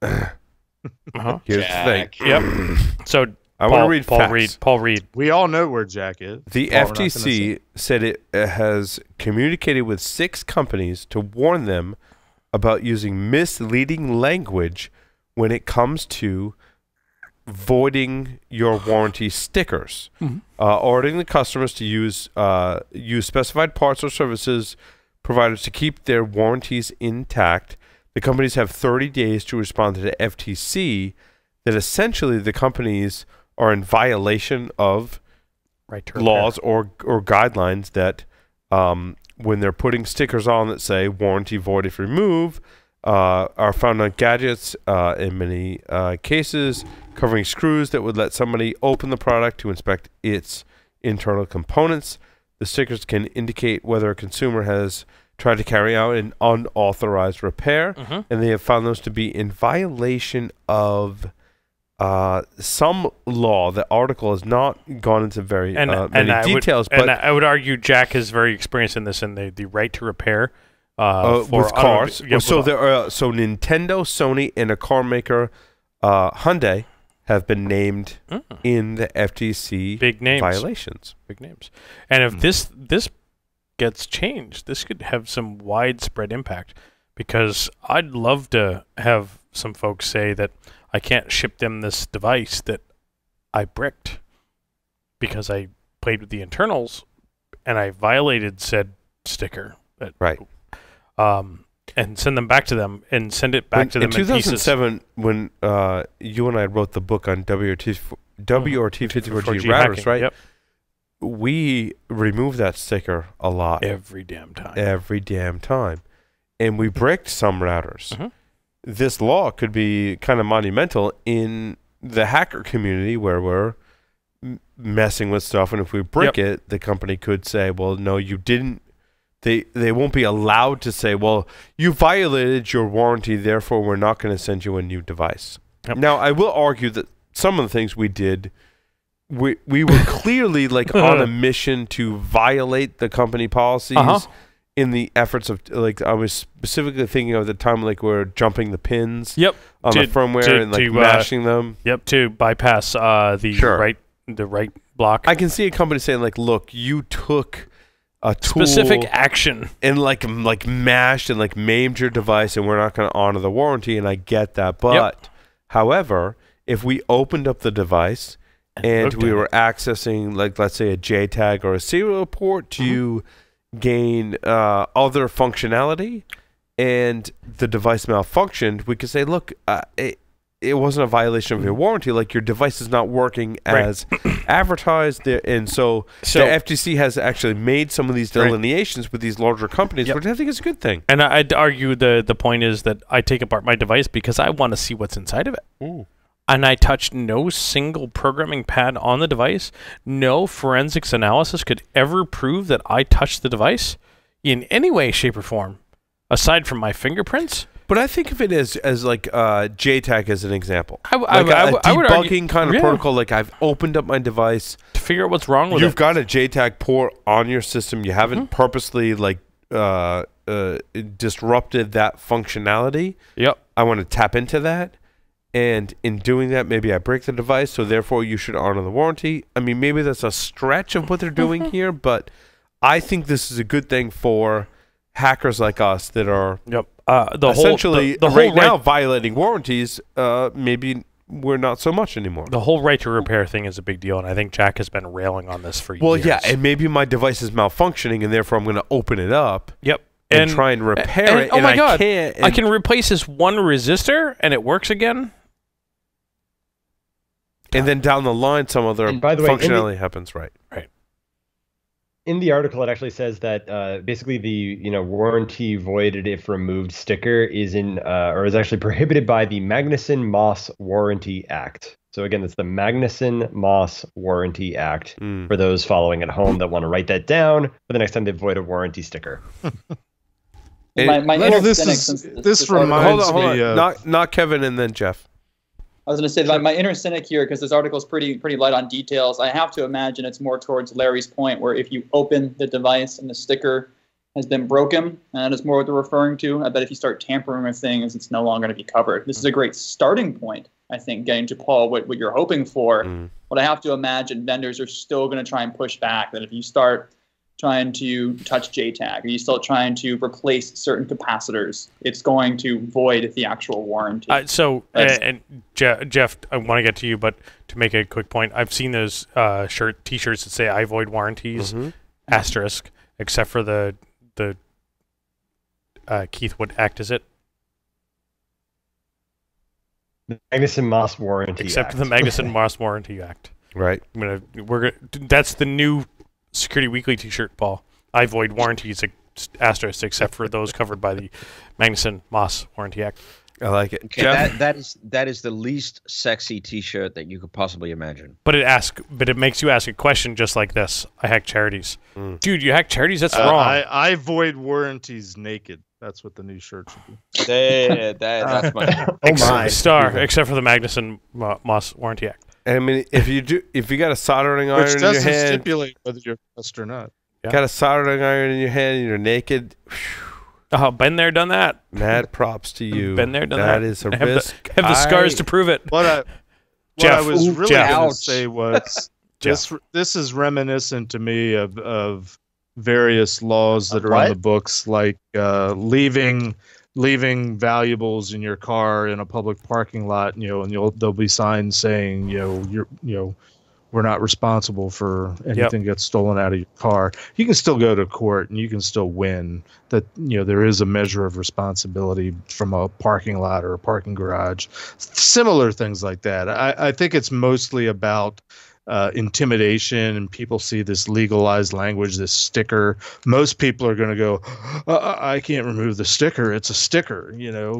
Uh-huh. Here's Jack. the thing. Yep. So I want to read Paul facts. Reed. Paul Reed. We all know where Jack is. The Well, we're not gonna FTC said it has communicated with 6 companies to warn them about using misleading language when it comes to voiding your warranty stickers. Ordering the customers to use specified parts or services providers to keep their warranties intact. The companies have 30 days to respond to the FTC that essentially the companies are in violation of Right to repair. laws or guidelines that when they're putting stickers on that say warranty void if removed are found on gadgets in many cases, covering screws that would let somebody open the product to inspect its internal components. The stickers can indicate whether a consumer has tried to carry out an unauthorized repair, and they have found those to be in violation of some law. The article has not gone into very many details, but I would argue Jack is very experienced in this, in the right to repair with cars. So there are Nintendo, Sony, and a car maker, Hyundai, have been named in the FTC big names violations. Big names. And if this gets changed, this could have some widespread impact, because I'd love to have some folks say that I can't ship them this device that I bricked because I played with the internals and I violated said sticker. Right. And send them back to them and send it back to them in 2007 pieces. when you and I wrote the book on WRT54G routers, hacking, right? Yep. We removed that sticker a lot. Every damn time. And we bricked some routers. This law could be kind of monumental in the hacker community where we're messing with stuff, and if we brick it, the company could say, well, no, you didn't. They won't be allowed to say, well, you violated your warranty, therefore we're not going to send you a new device. Now, I will argue that some of the things we did, we were clearly like on a mission to violate the company policies in the efforts of, like, I was specifically thinking of the time, like, we're jumping the pins on the firmware and like mashing them. To bypass the right block. I can see a company saying, like, look, you took a tool specific action and like mashed and like maimed your device, and we're not going to honor the warranty, and I get that. But however, if we opened up the device and we were accessing, like, let's say a JTAG or a serial port to gain other functionality, and the device malfunctioned, we could say, look, it wasn't a violation of your warranty. Like, your device is not working as advertised. And so the FTC has actually made some of these delineations with these larger companies, which I think is a good thing. And I'd argue the point is that I take apart my device because I want to see what's inside of it. and I touched no single programming pad on the device, no forensics analysis could ever prove that I touched the device in any way, shape, or form, aside from my fingerprints. But I think of it as like JTAG as an example. I would debugging argue, kind of protocol. Like I've opened up my device to figure out what's wrong with it. You've got a JTAG port on your system. You haven't purposely like disrupted that functionality. Yep. I want to tap into that. And in doing that, maybe I break the device, so therefore you should honor the warranty. I mean, maybe that's a stretch of what they're doing here, but I think this is a good thing for hackers like us that are essentially right now violating warranties. Maybe we're not so much anymore. The whole right to repair thing is a big deal, and I think Jack has been railing on this for years. Well, yeah, and maybe my device is malfunctioning, and therefore I'm going to open it up. Yep. And try and repair it. Oh my God! Can't, I can replace this one resistor, and it works again. And then down the line, some other functionality happens. Right. In the article, it actually says that basically the warranty voided if removed sticker is is actually prohibited by the Magnuson-Moss Warranty Act. So again, it's the Magnuson-Moss Warranty Act for those following at home that want to write that down for the next time they void a warranty sticker. This reminds me of not Kevin and then Jeff. I was going to say my inner cynic here, because this article is pretty light on details. I have to imagine it's more towards Larry's point, where if you open the device and the sticker has been broken, and that is more what they're referring to. I bet if you start tampering with things, it's no longer going to be covered. This is a great starting point, I think, getting to Paul what you're hoping for. But I have to imagine vendors are still going to try and push back that if you start trying to touch JTAG, or you still trying to replace certain capacitors, it's going to void the actual warranty. Jeff, I want to get to you, but to make a quick point, I've seen those T-shirts that say "I void warranties," asterisk, except for the Keith, what act is it? The Magnuson-Moss Warranty Except Act. for the Magnuson-Moss Warranty Act. Right. That's the new Security Weekly T-shirt, Paul. I void warranties asterisk except for those covered by the Magnuson-Moss Warranty Act. I like it. Okay, that is the least sexy T-shirt that you could possibly imagine. But it makes you ask a question just like this. I hack charities, dude. You hack charities? That's wrong. I void warranties naked. That's what the new shirt should be. That's my except for the Magnuson-Moss Warranty Act. I mean, if you got a soldering iron in your hand, which doesn't stipulate whether you're pressed or not. Got a soldering iron in your hand and you're naked. Oh, been there, done that. Mad props to you. Been there, done that. That is a risk. Have the scars to prove it. What I was really going to say was this is reminiscent to me of various laws that are on the books, like leaving valuables in your car in a public parking lot, and there'll be signs saying, we're not responsible for anything gets stolen out of your car. You can still go to court and you can still win. That there is a measure of responsibility from a parking lot or a parking garage. Similar things like that. I think it's mostly about intimidation, and people see this legalized language, this sticker. Most people are going to go, I can't remove the sticker. It's a sticker,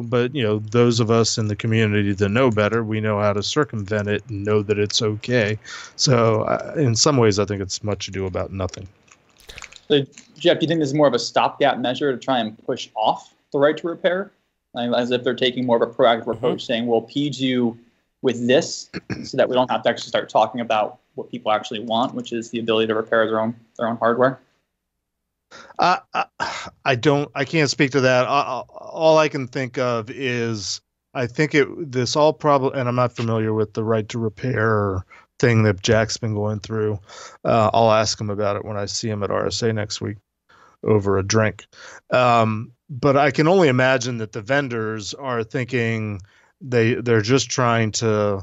but those of us in the community that know better, we know how to circumvent it and know that it's okay. So in some ways, I think it's much ado about nothing. So Jeff, do you think this is more of a stopgap measure to try and push off the right to repair? As if they're taking more of a proactive approach, saying, we'll PED you with this so that we don't have to actually start talking about what people actually want, which is the ability to repair their own hardware? I can't speak to that. All I can think of is I think this all probably, and I'm not familiar with the right to repair thing that Jack's been going through. I'll ask him about it when I see him at RSA next week over a drink. But I can only imagine that the vendors are thinking they're just trying to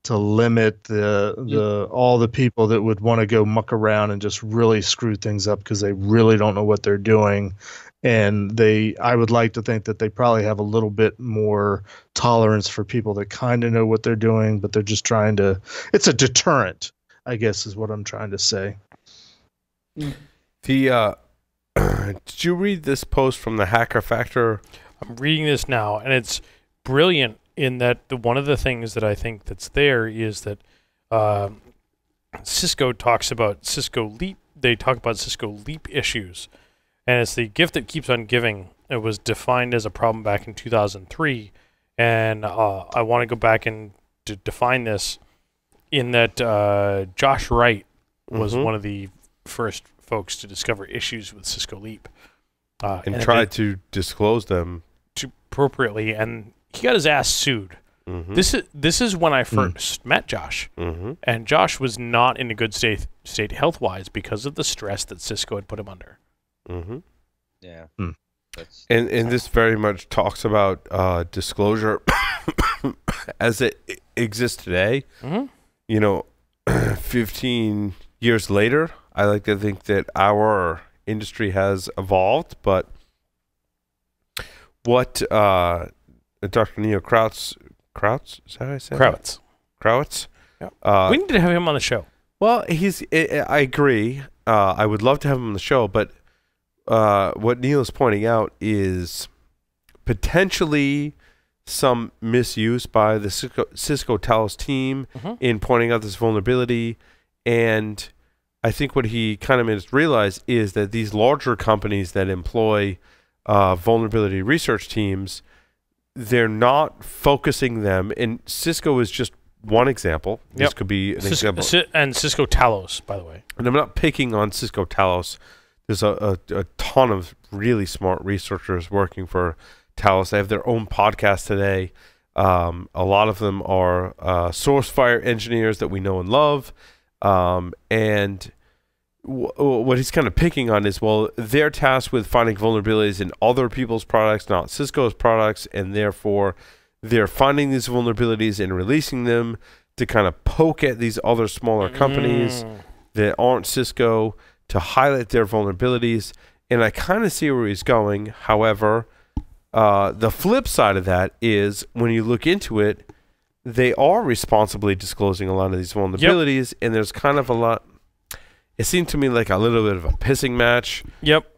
limit all the people that would want to go muck around and just really screw things up because they really don't know what they're doing. And I would like to think that they probably have a little bit more tolerance for people that kind of know what they're doing, but they're just trying to, it's a deterrent, I guess is what I'm trying to say. Did you read this post from the Hacker Factor? I'm reading this now, and it's brilliant in that one of the things that I think that's there is that Cisco talks about Cisco Leap. They talk about Cisco Leap issues, and it's the gift that keeps on giving. It was defined as a problem back in 2003, and I want to go back and to define this in that Josh Wright was one of the first folks to discover issues with Cisco Leap. And tried to disclose them appropriately, and he got his ass sued. This is when I first met Josh, and Josh was not in a good state health-wise because of the stress that Cisco had put him under. Yeah. And this very much talks about disclosure as it exists today. 15 years later, I like to think that our industry has evolved, but what Dr. Neil Krautz, is that how I say that? Krautz? Yeah. We need to have him on the show. Well, I agree. I would love to have him on the show, but what Neil is pointing out is potentially some misuse by the Cisco Talos team in pointing out this vulnerability. And I think what he kind of made us realize is that these larger companies that employ vulnerability research teams, they're not focusing them. And Cisco is just one example. This could be an example. And Cisco Talos, by the way. And I'm not picking on Cisco Talos. There's a ton of really smart researchers working for Talos. They have their own podcast today. A lot of them are SourceFire engineers that we know and love. And what he's kind of picking on is, well, they're tasked with finding vulnerabilities in other people's products, not Cisco's products, and therefore they're finding these vulnerabilities and releasing them to kind of poke at these other smaller companies that aren't Cisco to highlight their vulnerabilities. And I kind of see where he's going. However, the flip side of that is when you look into it, they are responsibly disclosing a lot of these vulnerabilities, and there's kind of a lot. It seemed to me like a little bit of a pissing match.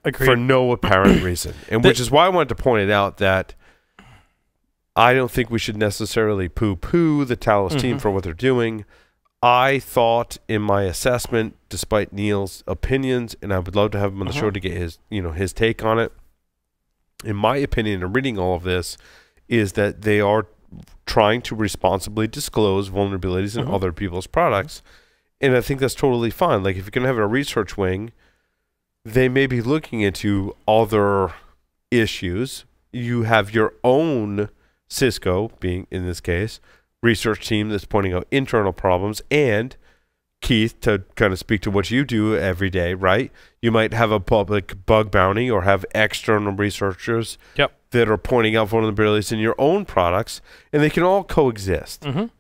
Agreed. For no apparent reason. And which is why I wanted to point it out that I don't think we should necessarily poo-poo the Talos team for what they're doing. I thought in my assessment, despite Neil's opinions, and I would love to have him on the show to get his take on it. In my opinion, in reading all of this, is that they are trying to responsibly disclose vulnerabilities in other people's products. And I think that's totally fine. Like, if you're going to have a research wing, they may be looking into other issues. You have your own Cisco, being in this case, research team that's pointing out internal problems. And Keith, to kind of speak to what you do every day, right? You might have a public bug bounty or have external researchers that are pointing out vulnerabilities in your own products, and they can all coexist. And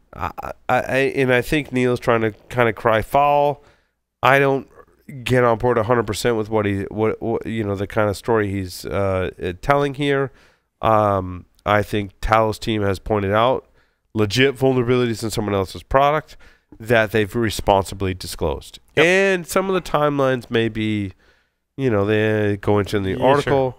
I think Neil's trying to kind of cry foul. I don't get on board 100% with what the kind of story he's telling here. I think Talos team has pointed out legit vulnerabilities in someone else's product that they've responsibly disclosed. And some of the timelines may be, they go into in the article.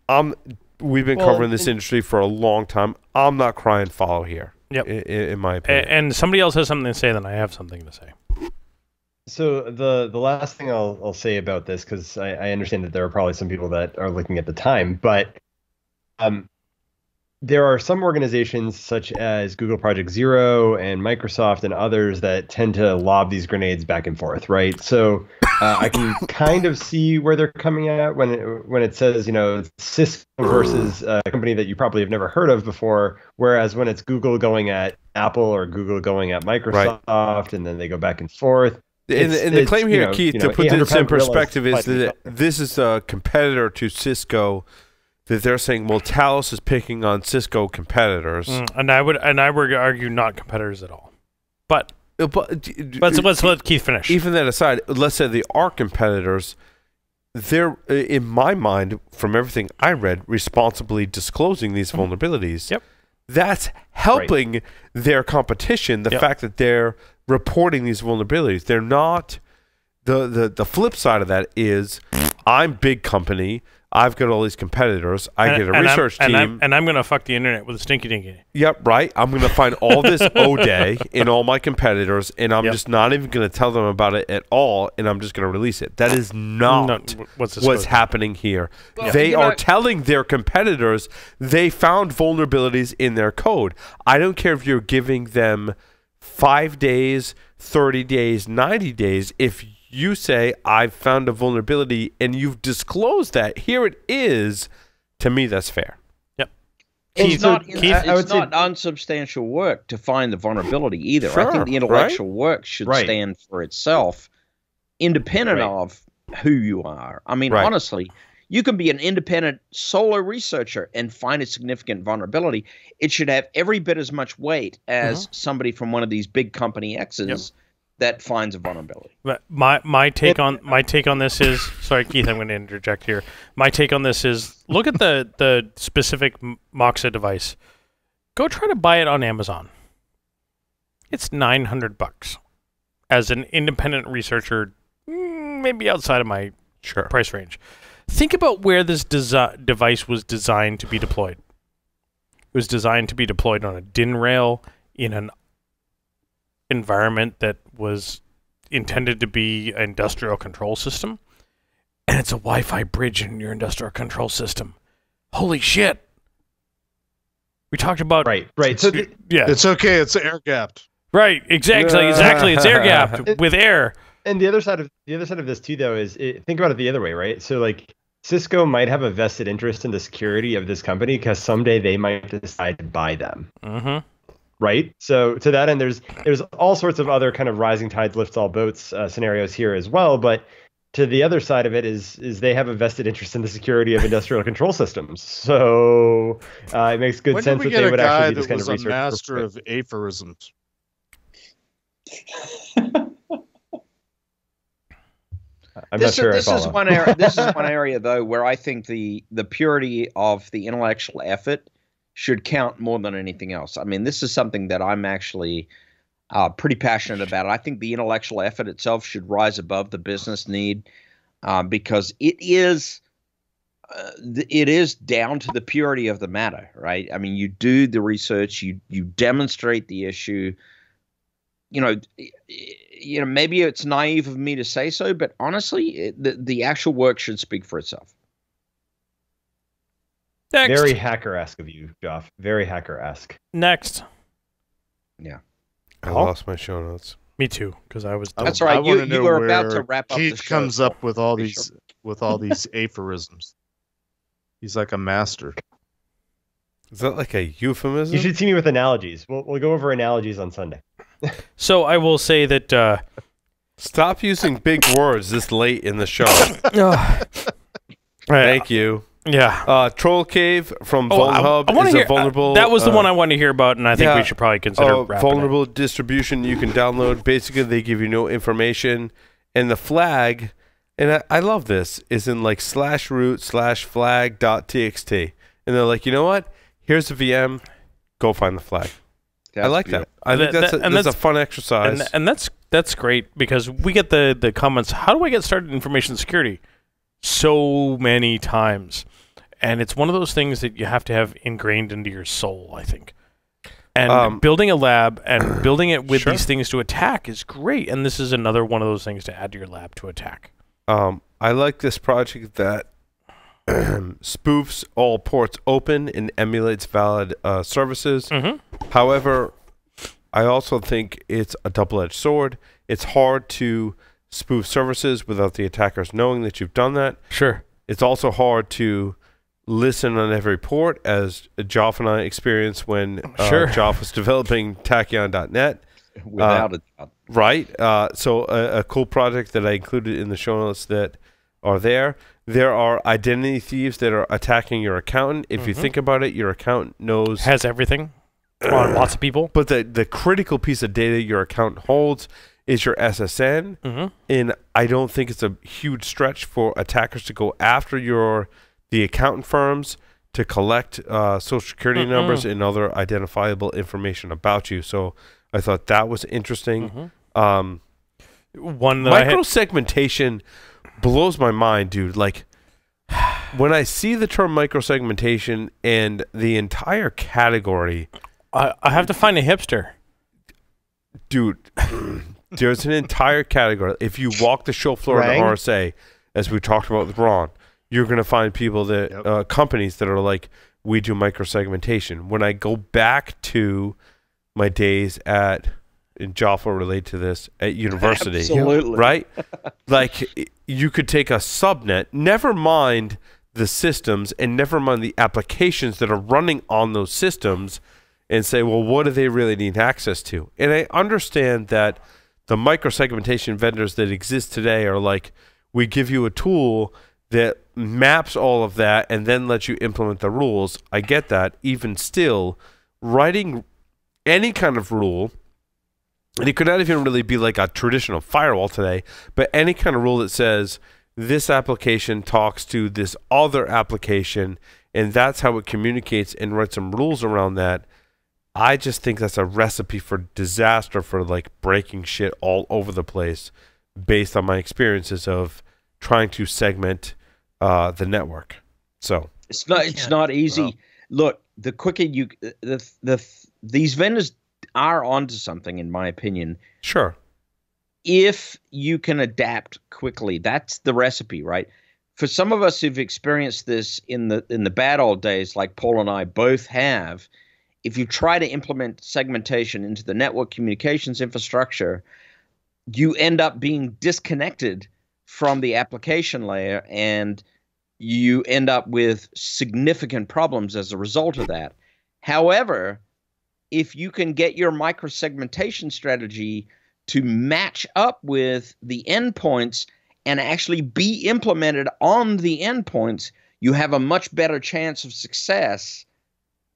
Sure. We've been covering this industry for a long time. I'm not crying foul here. In my opinion. And somebody else has something to say, then I have something to say. So the last thing I'll say about this, because I understand that there are probably some people that are looking at the time, but there are some organizations such as Google Project Zero and Microsoft and others that tend to lob these grenades back and forth, right? So I can kind of see where they're coming at when it says, Cisco versus a company that you probably have never heard of before, whereas when it's Google going at Apple or Google going at Microsoft, and then they go back and forth. And the claim here, Keith, to put this in perspective, is that this is a competitor to Cisco. That they're saying, well, Talos is picking on Cisco competitors, and I would argue not competitors at all. But let's let Keith finish. Even that aside, let's say they are competitors. They're, in my mind, from everything I read, responsibly disclosing these vulnerabilities. That's helping their competition. The fact that they're reporting these vulnerabilities, they're not. The flip side of that is, I'm big company. I've got all these competitors. I get a research team. And I'm going to fuck the internet with a stinky dinky. Yep, right. I'm going to find all this O-Day in all my competitors, and I'm just not even going to tell them about it at all, and I'm just going to release it. That is not what's happening here. Well, they are telling their competitors they found vulnerabilities in their code. I don't care if you're giving them 5 days, 30 days, 90 days. If you say, I've found a vulnerability, and you've disclosed that, here it is, to me, that's fair. Yep. It's not unsubstantial work to find the vulnerability either. Sure, I think the intellectual work should stand for itself, independent of who you are. I mean, honestly, you can be an independent solo researcher and find a significant vulnerability. It should have every bit as much weight as somebody from one of these big company X's that finds a vulnerability. But my take on this is, sorry, Keith, I'm going to interject here. My take on this is, look at the specific Moxa device. Go try to buy it on Amazon. It's $900. As an independent researcher, maybe outside of my price range. Think about where this device was designed to be deployed. It was designed to be deployed on a DIN rail in an environment that was intended to be an industrial control system, and it's a Wi-Fi bridge in your industrial control system. Holy shit! We talked about right. So it's okay. It's air gapped. Right. Exactly. It's air gapped with air. And the other side of this too, though, is think about it the other way, right? So like Cisco might have a vested interest in the security of this company because someday they might decide to buy them. Mm-hmm. Right. So to that end, there's all sorts of other kind of rising tides lifts all boats scenarios here as well. But to the other side of it is they have a vested interest in the security of industrial control systems. So it makes good sense that they would actually do this kind of research. A master of aphorisms. This is one area though where I think the purity of the intellectual effort should count more than anything else. I mean, this is something that I'm actually pretty passionate about. I think the intellectual effort itself should rise above the business need because it is down to the purity of the matter, right? I mean, you do the research, you demonstrate the issue. You know, maybe it's naive of me to say so, but honestly, the actual work should speak for itself. Next. Very hacker-esque of you, Joff. Very hacker-esque. Next. Yeah. I lost my show notes. Me too, because I was. That's right. You were about to wrap up. Keith comes up with all these aphorisms. He's like a master. Is that like a euphemism? You should see me with analogies. We'll go over analogies on Sunday. So I will say that. Stop using big words this late in the show. Thank you. Yeah. Trollcave from Vulnhub is a vulnerable... that was the one I wanted to hear about, and I think we should probably consider wrapping vulnerable distribution you can download. Basically, they give you no information. And the flag, and I love this, is in like /root/flag.txt. And they're like, you know what? Here's a VM. Go find the flag. I like that. I think that's a fun exercise. And that's great because we get the comments, how do I get started in information security? So many times. And it's one of those things that you have to have ingrained into your soul, I think. And building a lab and building it with these things to attack is great. And this is another one of those things to add to your lab to attack. I like this project that spoofs all ports open and emulates valid services. Mm-hmm. However, I also think it's a double-edged sword. It's hard to spoof services without the attackers knowing that you've done that. Sure. It's also hard to listen on every port, as Joff and I experienced when Joff was developing Tachyon.net. Without a doubt. Right. So a cool project that I included in the show notes that are there. There are identity thieves that are attacking your accountant. If you think about it, your accountant knows... Has everything on lots of people. But the critical piece of data your accountant holds is your SSN. And I don't think it's a huge stretch for attackers to go after the accountant firms to collect social security numbers and other identifiable information about you. So I thought that was interesting. Micro segmentation blows my mind, dude. Like, when I see the term microsegmentation and the entire category, I have to find a hipster. Dude, there's an entire category. If you walk the show floor in the RSA, as we talked about with Ron, you're going to find people that companies that are like, we do microsegmentation. When I go back to my days at, and Joff will relate to this, at university, Absolutely. right? Like, you could take a subnet, never mind the systems and never mind the applications that are running on those systems, and say, well, what do they really need access to? And I understand that the microsegmentation vendors that exist today are like, we give you a tool that maps all of that and then lets you implement the rules. I get that. Even still, writing any kind of rule, and it could not even really be like a traditional firewall today, but any kind of rule that says this application talks to this other application, and that's how it communicates, and write some rules around that. I just think that's a recipe for disaster, for like breaking shit all over the place, based on my experiences of trying to segment the network. So it's not easy. Well, Look, the quicker you these vendors are onto something, in my opinion. Sure. If you can adapt quickly, that's the recipe, right? For some of us who've experienced this in the bad old days, like Paul and I both have, if you try to implement segmentation into the network communications infrastructure, you end up being disconnected from the application layer, and you end up with significant problems as a result of that. However, if you can get your microsegmentation strategy to match up with the endpoints and actually be implemented on the endpoints, you have a much better chance of success.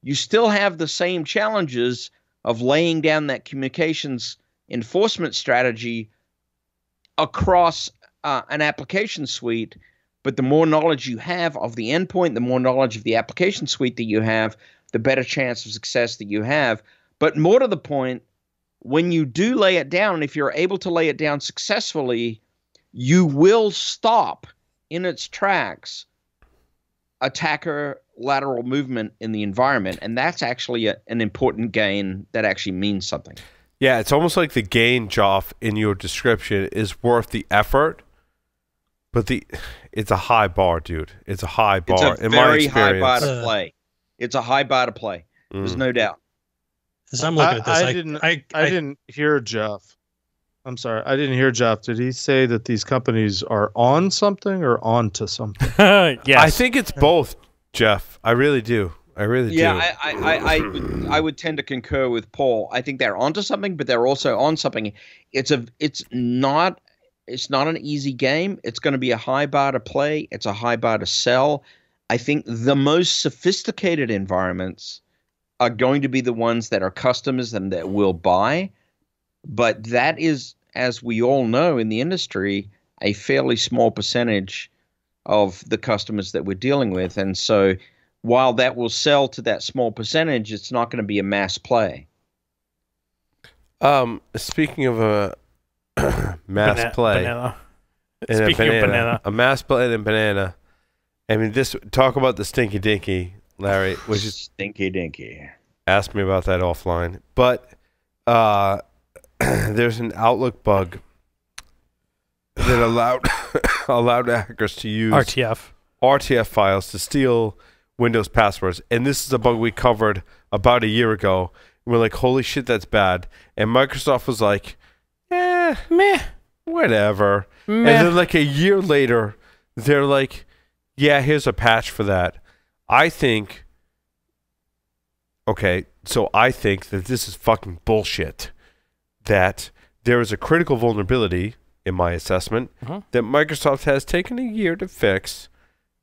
You still have the same challenges of laying down that communications enforcement strategy across an application suite, but the more knowledge you have of the endpoint, the more knowledge of the application suite that you have, the better chance of success that you have. But more to the point, when you do lay it down, if you're able to lay it down successfully, you will stop in its tracks attacker lateral movement in the environment, and that's actually an important gain that actually means something. Yeah, it's almost like the gain, Joff, in your description is worth the effort, but it's a high bar, dude. It's a high bar. It's a very high bar to play. It's a high bar to play. There's no doubt. As I'm looking at this, I didn't hear Jeff. I'm sorry, I didn't hear Jeff. Did he say that these companies are on something or onto something? Yes. I think it's both, Jeff. I really do. I really do. Yeah, I would tend to concur with Paul. I think they're onto something, but they're also on something. It's not an easy game. It's going to be a high bar to play. It's a high bar to sell. I think the most sophisticated environments are going to be the ones that are customers and that will buy. But that is, as we all know in the industry, a fairly small percentage of the customers that we're dealing with. And so while that will sell to that small percentage, it's not going to be a mass play. Speaking of a mass play, banana. And Speaking of banana, a mass play and banana. I mean, talk about the stinky dinky, Larry, which is Stinky dinky. Ask me about that offline. But there's an Outlook bug that allowed hackers to use RTF files to steal Windows passwords. And this is a bug we covered about a year ago. We're like, holy shit, that's bad. And Microsoft was like, meh, whatever. Meh. And then like a year later, they're like, yeah, here's a patch for that. I think that this is fucking bullshit. That there is a critical vulnerability, in my assessment, that Microsoft has taken a year to fix,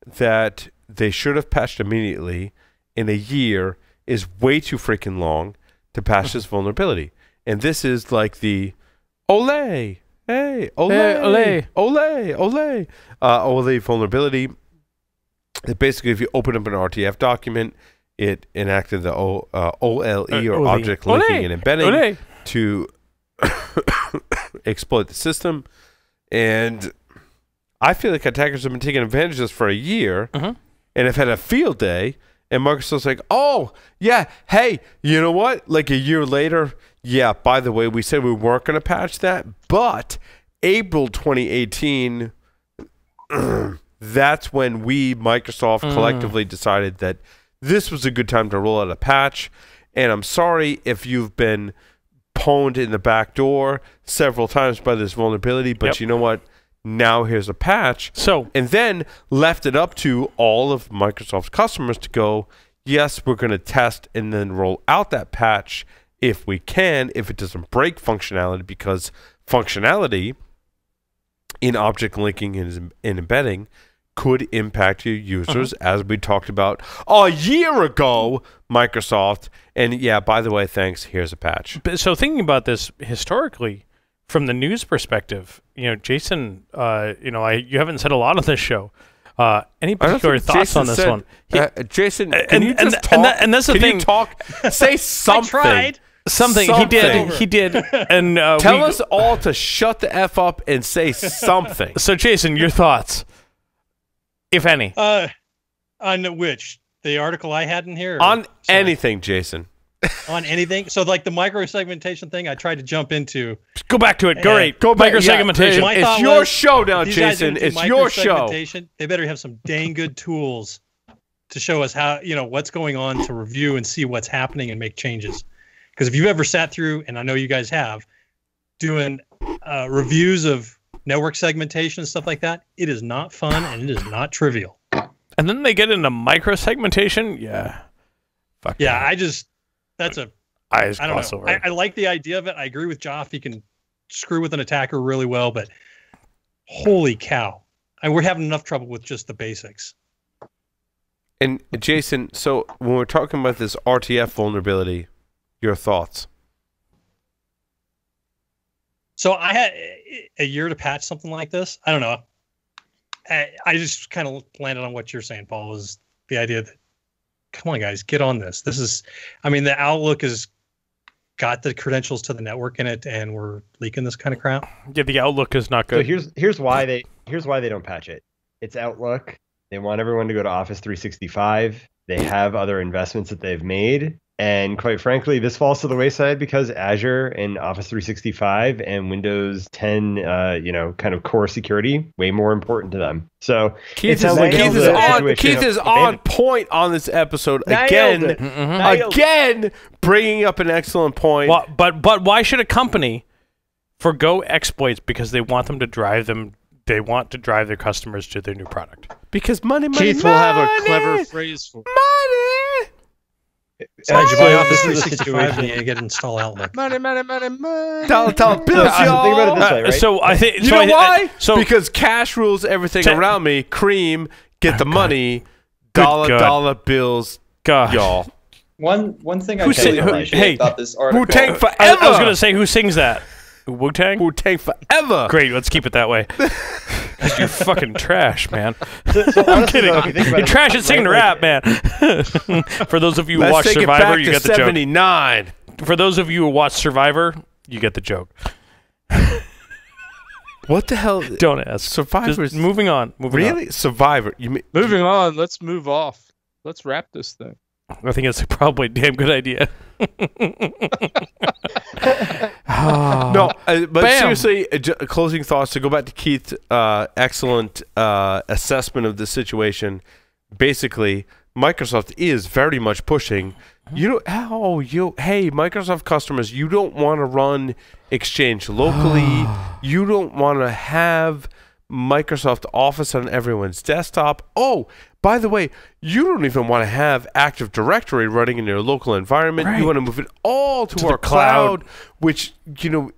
that they should have patched immediately, and a year is way too freaking long to patch this vulnerability. And this is like the ole, hey, ole vulnerability. That basically, if you open up an RTF document, it enacted the OLE, or object linking and embedding, to exploit the system. And I feel like attackers have been taking advantage of this for a year and have had a field day. And Microsoft's like, oh, yeah, hey, you know what? Like a year later, yeah, by the way, we said we weren't going to patch that. But April 2018, that's when we, Microsoft, collectively decided that this was a good time to roll out a patch. And I'm sorry if you've been pwned in the back door several times by this vulnerability, but you know what? Now here's a patch. And then left it up to all of Microsoft's customers to go, yes, we're going to test and then roll out that patch if we can, if it doesn't break functionality, because functionality in object linking and embedding could impact your users, as we talked about a year ago, Microsoft. And yeah, by the way, thanks, here's a patch. But so thinking about this historically, from the news perspective, Jason, you haven't said a lot on this show. Any particular thoughts on this one? Jason, can you just talk? And that's the thing. You talk? Say something. I tried. Something. He did. And tell us all to shut the F up and say something. So, Jason, your thoughts, if any, on which the article I had in here, on anything, Jason. On anything. So like the micro-segmentation thing I tried to jump into. Just go back to it. Great. Go back. Micro-segmentation. It's your show now, Jason. It's your show. They better have some dang good tools to show us how, what's going on, to review and see what's happening and make changes. Because if you've ever sat through, and I know you guys have, doing reviews of network segmentation and stuff like that, it is not fun and it is not trivial. And then they get into micro-segmentation. Yeah. Fuck yeah, that's a I don't know. over. I like the idea of it. I agree with Joff. He can screw with an attacker really well, but holy cow. We're having enough trouble with just the basics. And Jason, so when we're talking about this RTF vulnerability, your thoughts? So I had a year to patch something like this. I don't know. I just kind of landed on what you're saying, Paul, is the idea that, come on, guys, get on this. The Outlook has got the credentials to the network in it, and we're leaking this kind of crap. Yeah, the Outlook is not good. So here's why they don't patch it. It's Outlook. They want everyone to go to Office 365. They have other investments that they've made. And quite frankly, this falls to the wayside because Azure and Office 365 and Windows 10, kind of core security, way more important to them. So Keith is on point on this episode again, bringing up an excellent point. But why should a company forgo exploits because they want them to drive them? They want to drive their customers to their new product. Because money. Keith will have a clever phrase for money. So you buy Office 365 and you get install Outlook. Money. Dollar bills, y'all. Think about it this way, right? So I think you know why? Because cash rules everything around me. Cream, get the money. Dollar bills, y'all. One thing I really appreciate about this article. Wu-Tang forever. I was going to say, who sings that? Wu-Tang? Wu-Tang forever. Great, let's keep it that way. Because you're fucking trash, man. So I'm kidding. You're trash at singing rap, man. For those of you who watch Survivor, you get the 79. joke. For those of you who watch Survivor, you get the joke. What the hell? Don't ask. Survivor. Just moving on. Really? Survivor. Moving on. Let's move off. Let's wrap this thing. I think it's probably a damn good idea. No, but seriously, closing thoughts to go back to Keith's excellent assessment of the situation. Basically, Microsoft is very much pushing. Hey, Microsoft customers, you don't want to run Exchange locally. You don't want to have Microsoft Office on everyone's desktop. Oh, by the way, you don't even want to have Active Directory running in your local environment. Right. You want to move it all to our cloud, which,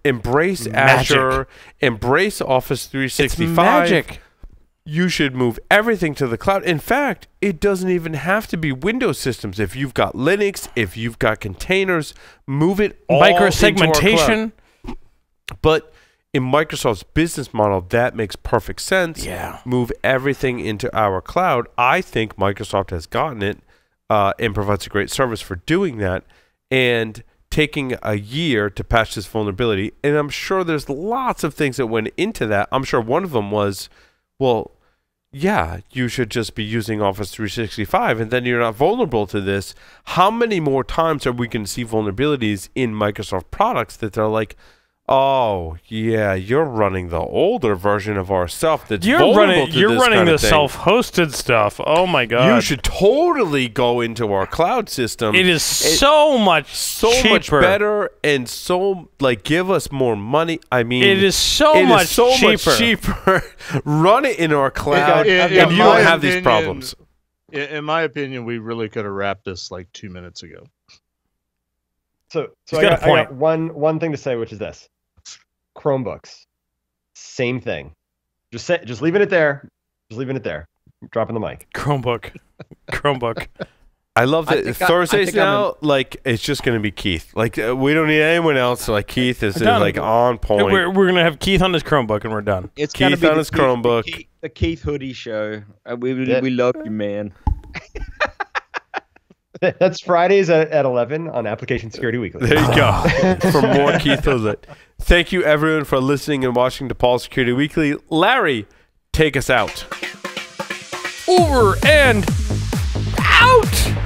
embrace magic. Azure, embrace Office 365. It's magic. You should move everything to the cloud. In fact, it doesn't even have to be Windows systems. If you've got Linux, if you've got containers, move it all micro-segmentation. into our cloud. But in Microsoft's business model, that makes perfect sense. Yeah. Move everything into our cloud. I think Microsoft has gotten it and provides a great service for doing that and taking a year to patch this vulnerability. And I'm sure there's lots of things that went into that. I'm sure one of them was, well, yeah, you should just be using Office 365 and then you're not vulnerable to this. How many more times are we going to see vulnerabilities in Microsoft products that they're like, oh, yeah, you're running the older version of our stuff that's vulnerable to you're this running kind the of thing. self-hosted stuff. Oh my god. You should totally go into our cloud system. It is so much cheaper. better and so give us more money. I mean, it is so much cheaper. Run it in our cloud In and you my don't have these opinion- problems. In my opinion, we really could have wrapped this like 2 minutes ago. So He's I got a got point. one thing to say, which is this: Chromebooks, same thing. Just leaving it there. Just leaving it there. Dropping the mic. Chromebook. I love I that think I Thursdays think I'm now, it's just going to be Keith. We don't need anyone else. Keith is Done. on point. We're going to have Keith on his Chromebook and we're done. It's Keith gonna be on the his Chromebook. the Keith Hoodie show. We Yeah. love you, man. That's Fridays at 11 on Application Security Weekly. There you go. For more Keith Hoodlet. Thank you, everyone, for listening and watching to Paul Security Weekly. Larry, take us out. Over and out!